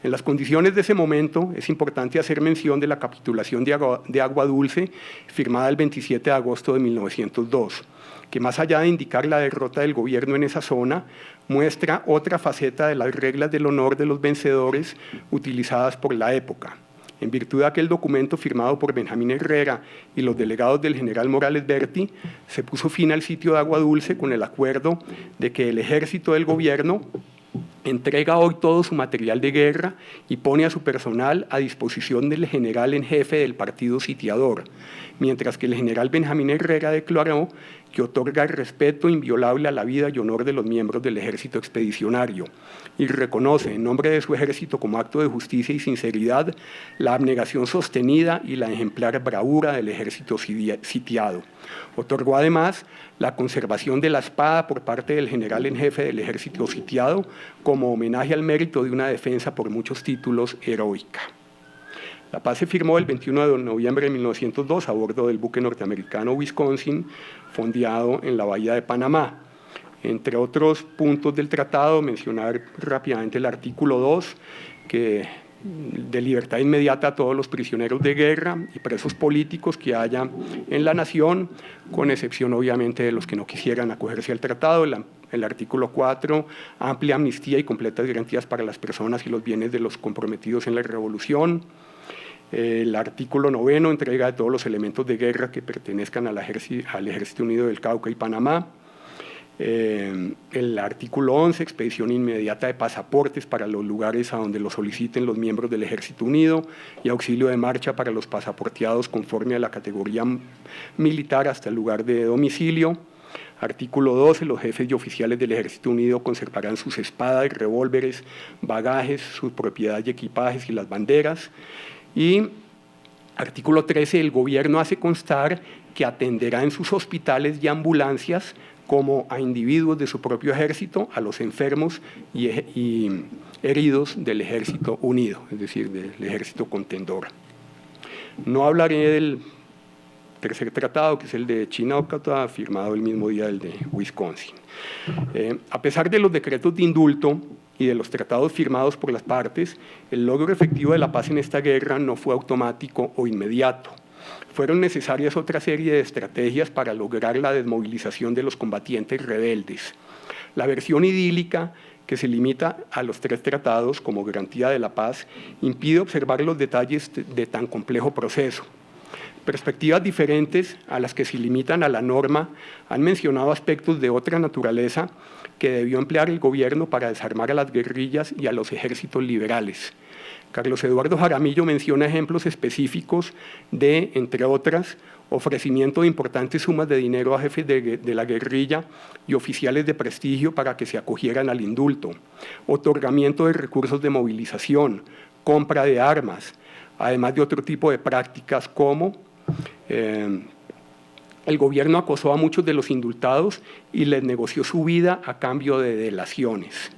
En las condiciones de ese momento es importante hacer mención de la capitulación de Agua Dulce, firmada el 27 de agosto de 1902, que más allá de indicar la derrota del gobierno en esa zona, muestra otra faceta de las reglas del honor de los vencedores utilizadas por la época. En virtud de aquel documento firmado por Benjamín Herrera y los delegados del general Morales Berti, se puso fin al sitio de Agua Dulce con el acuerdo de que el ejército del gobierno entrega hoy todo su material de guerra y pone a su personal a disposición del general en jefe del partido sitiador, mientras que el general Benjamín Herrera declaró que otorga el respeto inviolable a la vida y honor de los miembros del ejército expedicionario y reconoce en nombre de su ejército como acto de justicia y sinceridad la abnegación sostenida y la ejemplar bravura del ejército sitiado. Otorgó además la conservación de la espada por parte del general en jefe del ejército sitiado como homenaje al mérito de una defensa por muchos títulos heroica. La paz se firmó el 21 de noviembre de 1902 a bordo del buque norteamericano Wisconsin, fondeado en la bahía de Panamá. Entre otros puntos del tratado, mencionar rápidamente el artículo 2, que de libertad inmediata a todos los prisioneros de guerra y presos políticos que haya en la nación, con excepción obviamente de los que no quisieran acogerse al tratado. El artículo 4, amplia amnistía y completas garantías para las personas y los bienes de los comprometidos en la revolución. El artículo 9, entrega de todos los elementos de guerra que pertenezcan al Ejército Unido del Cauca y Panamá. El artículo 11, expedición inmediata de pasaportes para los lugares a donde lo soliciten los miembros del Ejército Unido y auxilio de marcha para los pasaporteados conforme a la categoría militar hasta el lugar de domicilio. Artículo 12, los jefes y oficiales del Ejército Unido conservarán sus espadas, revólveres, bagajes, sus propiedades y equipajes y las banderas. Y artículo 13, el gobierno hace constar que atenderá en sus hospitales y ambulancias como a individuos de su propio ejército, a los enfermos y heridos del Ejército Unido, es decir, del Ejército Contendor. No hablaré del tercer tratado, que es el de Chinaucata, firmado el mismo día del de Wisconsin. A pesar de los decretos de indulto y de los tratados firmados por las partes, el logro efectivo de la paz en esta guerra no fue automático o inmediato. Fueron necesarias otra serie de estrategias para lograr la desmovilización de los combatientes rebeldes. La versión idílica, que se limita a los 3 tratados como garantía de la paz, impide observar los detalles de tan complejo proceso. Perspectivas diferentes a las que se limitan a la norma han mencionado aspectos de otra naturaleza que debió emplear el gobierno para desarmar a las guerrillas y a los ejércitos liberales. Carlos Eduardo Jaramillo menciona ejemplos específicos de, entre otras, ofrecimiento de importantes sumas de dinero a jefes de la guerrilla y oficiales de prestigio para que se acogieran al indulto, otorgamiento de recursos de movilización, compra de armas, además de otro tipo de prácticas como el gobierno acosó a muchos de los indultados y les negoció su vida a cambio de delaciones.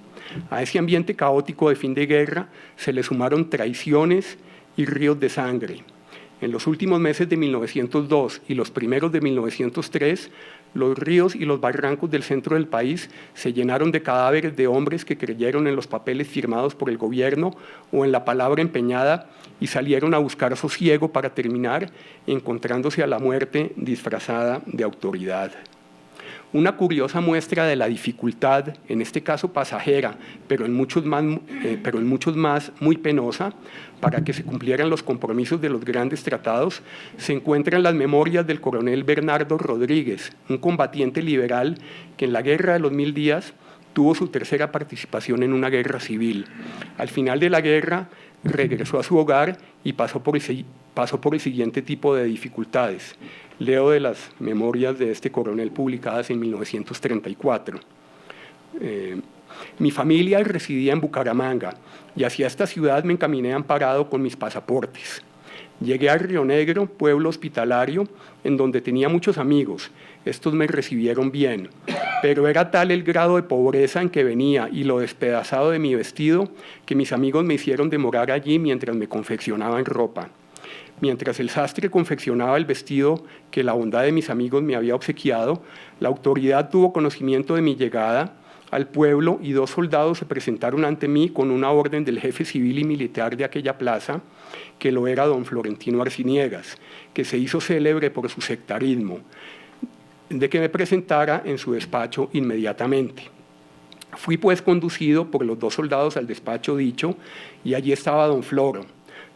A ese ambiente caótico de fin de guerra se le sumaron traiciones y ríos de sangre. En los últimos meses de 1902 y los primeros de 1903, los ríos y los barrancos del centro del país se llenaron de cadáveres de hombres que creyeron en los papeles firmados por el gobierno o en la palabra empeñada y salieron a buscar sosiego para terminar encontrándose a la muerte disfrazada de autoridad. Una curiosa muestra de la dificultad, en este caso pasajera, pero en muchos más muy penosa, para que se cumplieran los compromisos de los grandes tratados, se encuentra en las memorias del coronel Bernardo Rodríguez, un combatiente liberal que en la Guerra de los 1000 días tuvo su tercera participación en una guerra civil. Al final de la guerra regresó a su hogar y pasó por el siguiente tipo de dificultades. Leo de las memorias de este coronel publicadas en 1934. Mi familia residía en Bucaramanga y hacia esta ciudad me encaminé amparado con mis pasaportes. Llegué a Río Negro, pueblo hospitalario, en donde tenía muchos amigos. Estos me recibieron bien, pero era tal el grado de pobreza en que venía y lo despedazado de mi vestido que mis amigos me hicieron demorar allí mientras me confeccionaban ropa. Mientras el sastre confeccionaba el vestido que la bondad de mis amigos me había obsequiado, la autoridad tuvo conocimiento de mi llegada al pueblo y 2 soldados se presentaron ante mí con una orden del jefe civil y militar de aquella plaza, que lo era don Florentino Arciniegas, que se hizo célebre por su sectarismo, de que me presentara en su despacho inmediatamente. Fui pues conducido por los 2 soldados al despacho dicho y allí estaba don Floro.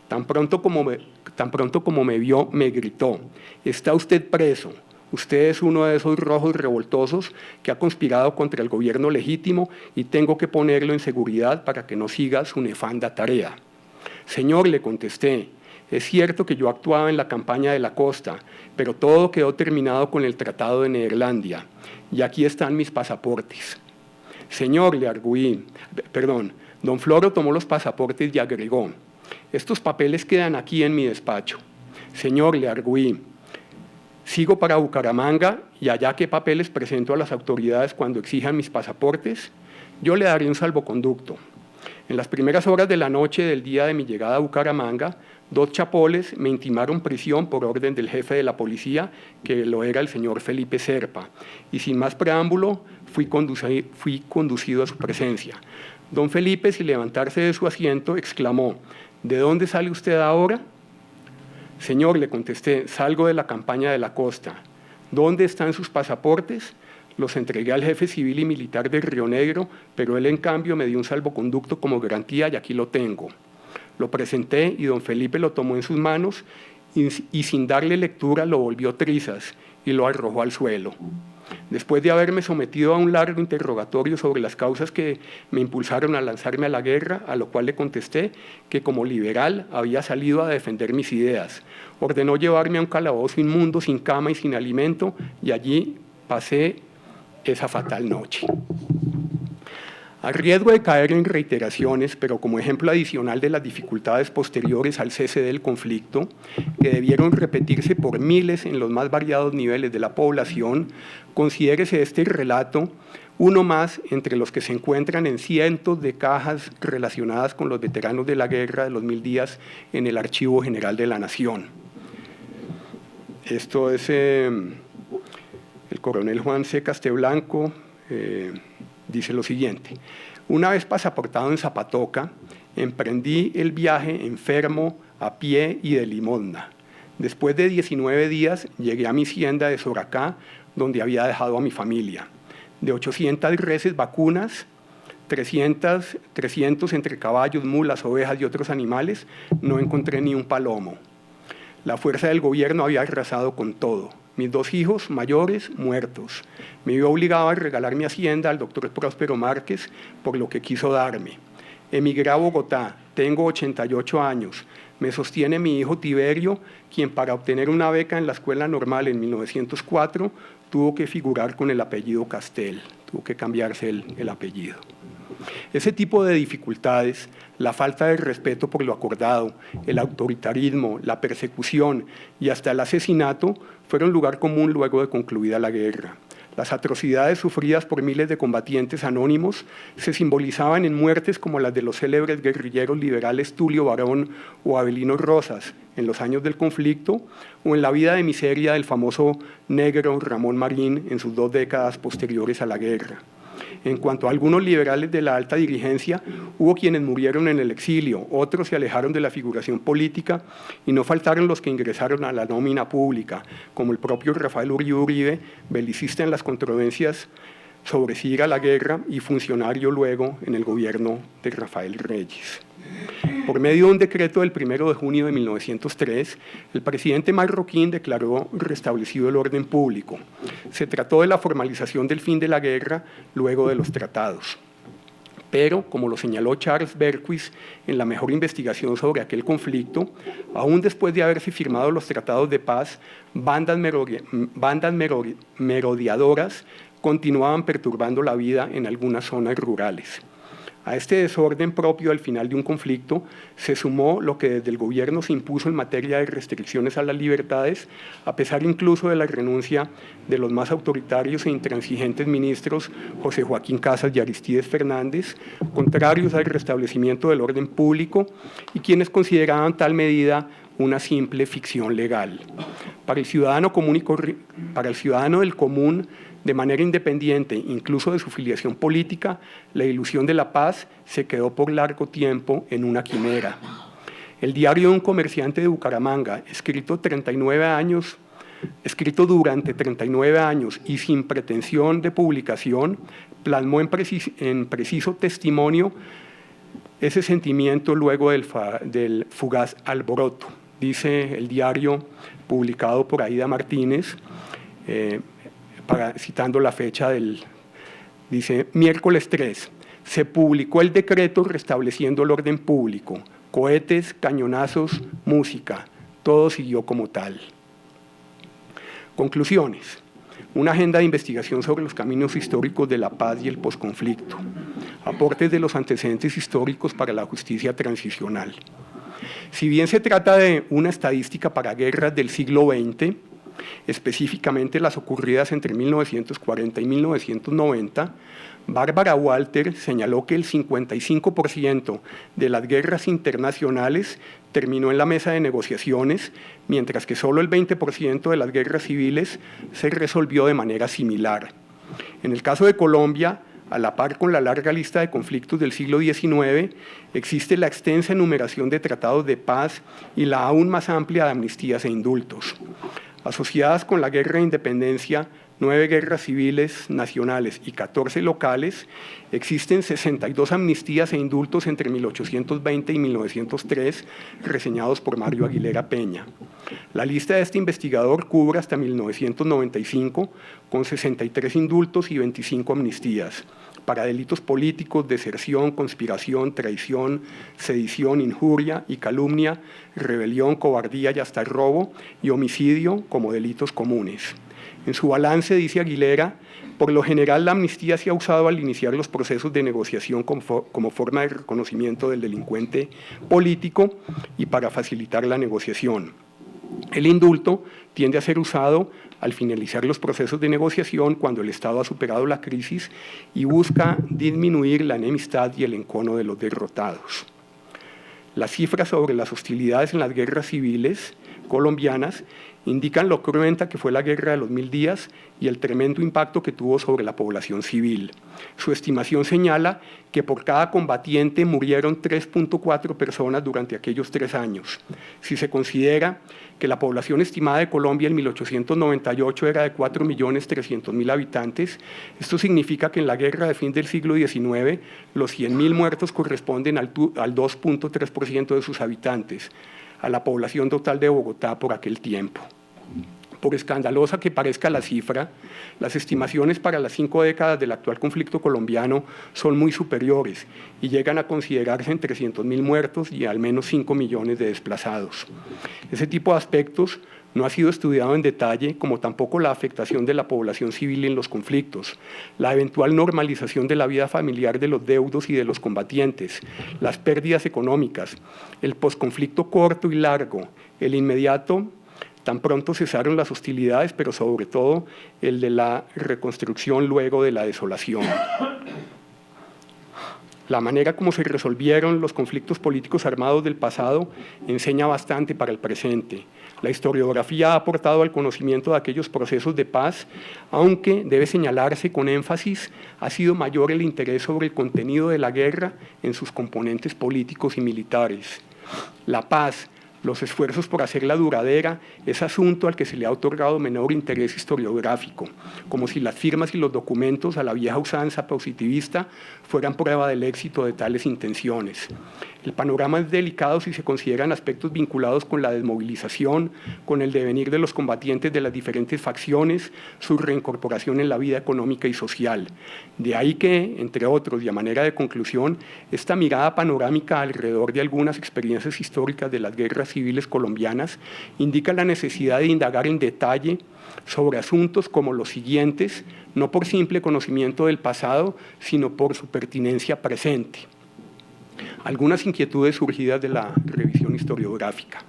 Tan pronto como me vio, me gritó: «Está usted preso. Usted es uno de esos rojos revoltosos que ha conspirado contra el gobierno legítimo y tengo que ponerlo en seguridad para que no siga su nefanda tarea». «Señor», le contesté, «es cierto que yo actuaba en la campaña de la costa, pero todo quedó terminado con el Tratado de Neerlandia y aquí están mis pasaportes». «Señor», le arguí, don Floro tomó los pasaportes y agregó: «Estos papeles quedan aquí en mi despacho». «Señor», le arguí, «sigo para Bucaramanga y allá qué papeles presento a las autoridades cuando exijan mis pasaportes. Yo le daré un salvoconducto». En las primeras horas de la noche del día de mi llegada a Bucaramanga, 2 chapoles me intimaron prisión por orden del jefe de la policía, que lo era el señor Felipe Serpa, y sin más preámbulo fui conducido a su presencia. Don Felipe, sin levantarse de su asiento, exclamó: «¿De dónde sale usted ahora?». «Señor», le contesté, «salgo de la campaña de la costa». «¿Dónde están sus pasaportes?». Los entregué al jefe civil y militar de Río Negro, pero él en cambio me dio un salvoconducto como garantía y aquí lo tengo. Lo presenté y don Felipe lo tomó en sus manos y sin darle lectura lo volvió trizas y lo arrojó al suelo. Después de haberme sometido a un largo interrogatorio sobre las causas que me impulsaron a lanzarme a la guerra, a lo cual le contesté que como liberal había salido a defender mis ideas, ordenó llevarme a un calabozo inmundo, sin cama y sin alimento, y allí pasé esa fatal noche. A riesgo de caer en reiteraciones, pero como ejemplo adicional de las dificultades posteriores al cese del conflicto, que debieron repetirse por miles en los más variados niveles de la población, considérese este relato uno más entre los que se encuentran en cientos de cajas relacionadas con los veteranos de la guerra de los 1000 días en el Archivo General de la Nación. Esto es el coronel Juan C. Casteblanco, dice lo siguiente: «Una vez pasaportado en Zapatoca, emprendí el viaje enfermo, a pie y de limosna. Después de 19 días llegué a mi hacienda de Soracá, donde había dejado a mi familia. De 800 reses vacunas, 300 entre caballos, mulas, ovejas y otros animales, no encontré ni un palomo. La fuerza del gobierno había arrasado con todo. Mis 2 hijos mayores muertos. Me vio obligado a regalar mi hacienda al doctor Próspero Márquez por lo que quiso darme. Emigré a Bogotá tengo 88 años. Me sostiene mi hijo Tiberio, quien para obtener una beca en la escuela normal en 1904 tuvo que figurar con el apellido Castel, tuvo que cambiarse el apellido. Ese tipo de dificultades, la falta de respeto por lo acordado, el autoritarismo, la persecución y hasta el asesinato fueron lugar común luego de concluida la guerra. Las atrocidades sufridas por miles de combatientes anónimos se simbolizaban en muertes como las de los célebres guerrilleros liberales Tulio Barón o Avelino Rosas en los años del conflicto, o en la vida de miseria del famoso negro Ramón Marín en sus 2 décadas posteriores a la guerra. En cuanto a algunos liberales de la alta dirigencia, hubo quienes murieron en el exilio, otros se alejaron de la figuración política y no faltaron los que ingresaron a la nómina pública, como el propio Rafael Uribe, belicista en las controversias sobre si ir a la guerra y funcionario luego en el gobierno de Rafael Reyes. Por medio de un decreto del 1 de junio de 1903, el presidente Marroquín declaró restablecido el orden público. Se trató de la formalización del fin de la guerra luego de los tratados. Pero, como lo señaló Charles Berquist en la mejor investigación sobre aquel conflicto, aún después de haberse firmado los tratados de paz, bandas merodeadoras continuaban perturbando la vida en algunas zonas rurales. A este desorden propio al final de un conflicto se sumó lo que desde el gobierno se impuso en materia de restricciones a las libertades, a pesar incluso de la renuncia de los más autoritarios e intransigentes ministros José Joaquín Casas y Aristides Fernández, contrarios al restablecimiento del orden público y quienes consideraban tal medida una simple ficción legal. Para el ciudadano del común, de manera independiente, incluso de su filiación política, la ilusión de la paz se quedó por largo tiempo en una quimera. El diario de un comerciante de Bucaramanga, escrito durante 39 años y sin pretensión de publicación, plasmó en preciso testimonio ese sentimiento luego del fugaz alboroto. Dice el diario publicado por Aida Martínez, citando la fecha dice, miércoles 3, se publicó el decreto restableciendo el orden público, cohetes, cañonazos, música, todo siguió como tal. Conclusiones. Una agenda de investigación sobre los caminos históricos de la paz y el posconflicto. Aportes de los antecedentes históricos para la justicia transicional. Si bien se trata de una estadística para guerras del siglo XX, específicamente las ocurridas entre 1940 y 1990, Bárbara Walter señaló que el 55% de las guerras internacionales terminó en la mesa de negociaciones, mientras que solo el 20% de las guerras civiles se resolvió de manera similar. En el caso de Colombia, a la par con la larga lista de conflictos del siglo XIX, existe la extensa enumeración de tratados de paz y la aún más amplia de amnistías e indultos. Asociadas con la guerra de independencia, 9 guerras civiles nacionales y 14 locales, existen 62 amnistías e indultos entre 1820 y 1903, reseñados por Mario Aguilera Peña. La lista de este investigador cubre hasta 1995, con 63 indultos y 25 amnistías, para delitos políticos, deserción, conspiración, traición, sedición, injuria y calumnia, rebelión, cobardía y hasta robo y homicidio como delitos comunes. En su balance, dice Aguilera, por lo general la amnistía se ha usado al iniciar los procesos de negociación como forma de reconocimiento del delincuente político y para facilitar la negociación. El indulto tiende a ser usado al finalizar los procesos de negociación cuando el Estado ha superado la crisis y busca disminuir la enemistad y el encono de los derrotados. Las cifras sobre las hostilidades en las guerras civiles colombianas indican lo cruenta que fue la guerra de los 1000 días y el tremendo impacto que tuvo sobre la población civil. Su estimación señala que por cada combatiente murieron 3.4 personas durante aquellos 3 años. Si se considera que la población estimada de Colombia en 1898 era de 4.300.000 habitantes, esto significa que en la guerra de fin del siglo XIX los 100.000 muertos corresponden al 2.3% de sus habitantes, a la población total de Bogotá por aquel tiempo. Por escandalosa que parezca la cifra, las estimaciones para las 5 décadas del actual conflicto colombiano son muy superiores y llegan a considerarse en 300.000 muertos y al menos 5 millones de desplazados. Ese tipo de aspectos no ha sido estudiado en detalle, como tampoco la afectación de la población civil en los conflictos, la eventual normalización de la vida familiar de los deudos y de los combatientes, las pérdidas económicas, el posconflicto corto y largo, el inmediato, tan pronto cesaron las hostilidades, pero sobre todo el de la reconstrucción luego de la desolación. La manera como se resolvieron los conflictos políticos armados del pasado enseña bastante para el presente. La historiografía ha aportado al conocimiento de aquellos procesos de paz, aunque debe señalarse con énfasis, ha sido mayor el interés sobre el contenido de la guerra en sus componentes políticos y militares. La paz, los esfuerzos por hacerla duradera, es asunto al que se le ha otorgado menor interés historiográfico, como si las firmas y los documentos a la vieja usanza positivista fueran prueba del éxito de tales intenciones. El panorama es delicado si se consideran aspectos vinculados con la desmovilización, con el devenir de los combatientes de las diferentes facciones, su reincorporación en la vida económica y social. De ahí que, entre otros, y a manera de conclusión, esta mirada panorámica alrededor de algunas experiencias históricas de las guerras civiles colombianas indica la necesidad de indagar en detalle sobre asuntos como los siguientes, no por simple conocimiento del pasado, sino por su pertinencia presente. Algunas inquietudes surgidas de la revisión historiográfica.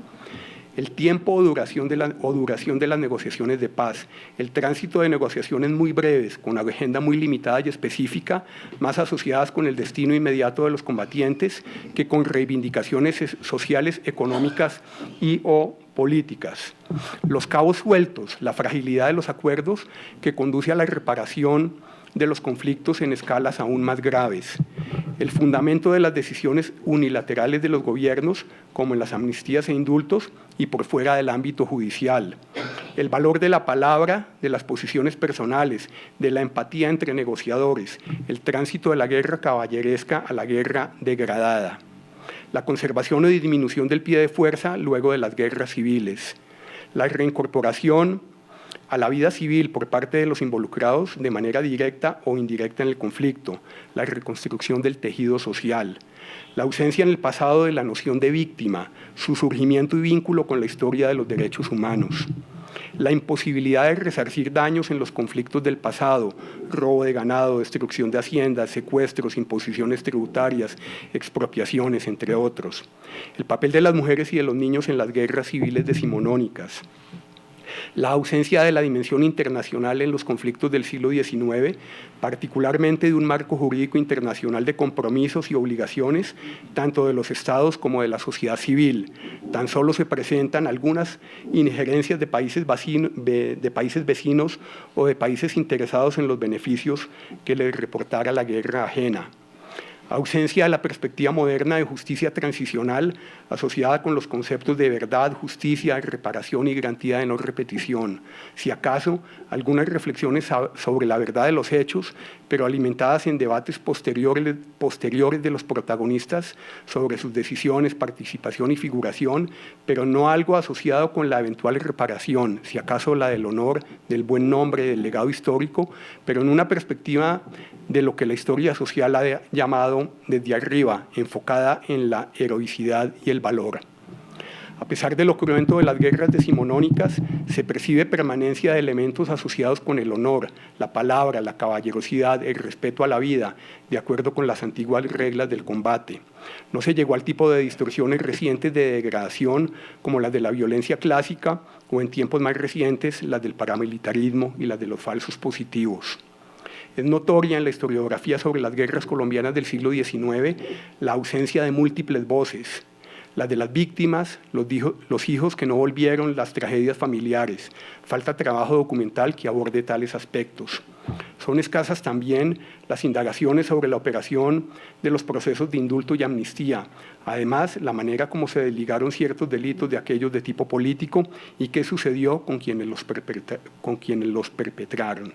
El tiempo o duración de las negociaciones de paz, el tránsito de negociaciones muy breves, con agenda muy limitada y específica, más asociadas con el destino inmediato de los combatientes que con reivindicaciones sociales, económicas y o políticas. Los cabos sueltos, la fragilidad de los acuerdos que conduce a la reparación de los conflictos en escalas aún más graves. El fundamento de las decisiones unilaterales de los gobiernos, como en las amnistías e indultos, y por fuera del ámbito judicial. El valor de la palabra, de las posiciones personales, de la empatía entre negociadores, el tránsito de la guerra caballeresca a la guerra degradada. La conservación o disminución del pie de fuerza luego de las guerras civiles. La reincorporación a la vida civil por parte de los involucrados de manera directa o indirecta en el conflicto, la reconstrucción del tejido social, la ausencia en el pasado de la noción de víctima, su surgimiento y vínculo con la historia de los derechos humanos, la imposibilidad de resarcir daños en los conflictos del pasado, robo de ganado, destrucción de haciendas, secuestros, imposiciones tributarias, expropiaciones, entre otros, el papel de las mujeres y de los niños en las guerras civiles decimonónicas, la ausencia de la dimensión internacional en los conflictos del siglo XIX, particularmente de un marco jurídico internacional de compromisos y obligaciones, tanto de los estados como de la sociedad civil. Tan solo se presentan algunas injerencias de países vecinos o de países interesados en los beneficios que les reportara la guerra ajena. Ausencia de la perspectiva moderna de justicia transicional asociada con los conceptos de verdad, justicia, reparación y garantía de no repetición. Si acaso, algunas reflexiones sobre la verdad de los hechos, pero alimentadas en debates posteriores de los protagonistas sobre sus decisiones, participación y figuración, pero no algo asociado con la eventual reparación, si acaso la del honor, del buen nombre, del legado histórico, pero en una perspectiva de lo que la historia social ha llamado desde arriba, enfocada en la heroicidad y el valor. A pesar de lo cruento de las guerras decimonónicas, se percibe permanencia de elementos asociados con el honor, la palabra, la caballerosidad, el respeto a la vida, de acuerdo con las antiguas reglas del combate. No se llegó al tipo de distorsiones recientes de degradación como las de la violencia clásica o en tiempos más recientes las del paramilitarismo y las de los falsos positivos. Es notoria en la historiografía sobre las guerras colombianas del siglo XIX la ausencia de múltiples voces, las de las víctimas, los hijos que no volvieron, las tragedias familiares. Falta trabajo documental que aborde tales aspectos. Son escasas también las indagaciones sobre la operación de los procesos de indulto y amnistía. Además, la manera como se desligaron ciertos delitos de aquellos de tipo político y qué sucedió con quienes los perpetraron.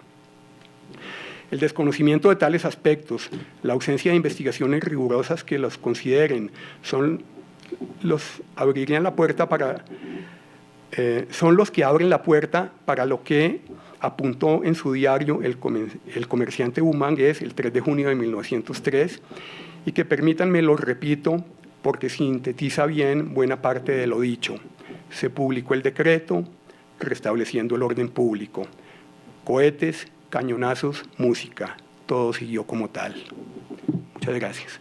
El desconocimiento de tales aspectos, la ausencia de investigaciones rigurosas que los consideren, abrirían la puerta para son los que abren la puerta para lo que apuntó en su diario el comerciante Bumangués el 3 de junio de 1903, y que permítanme lo repito porque sintetiza bien buena parte de lo dicho. Se publicó el decreto restableciendo el orden público. Cohetes, cañonazos, música. Todo siguió como tal. Muchas gracias.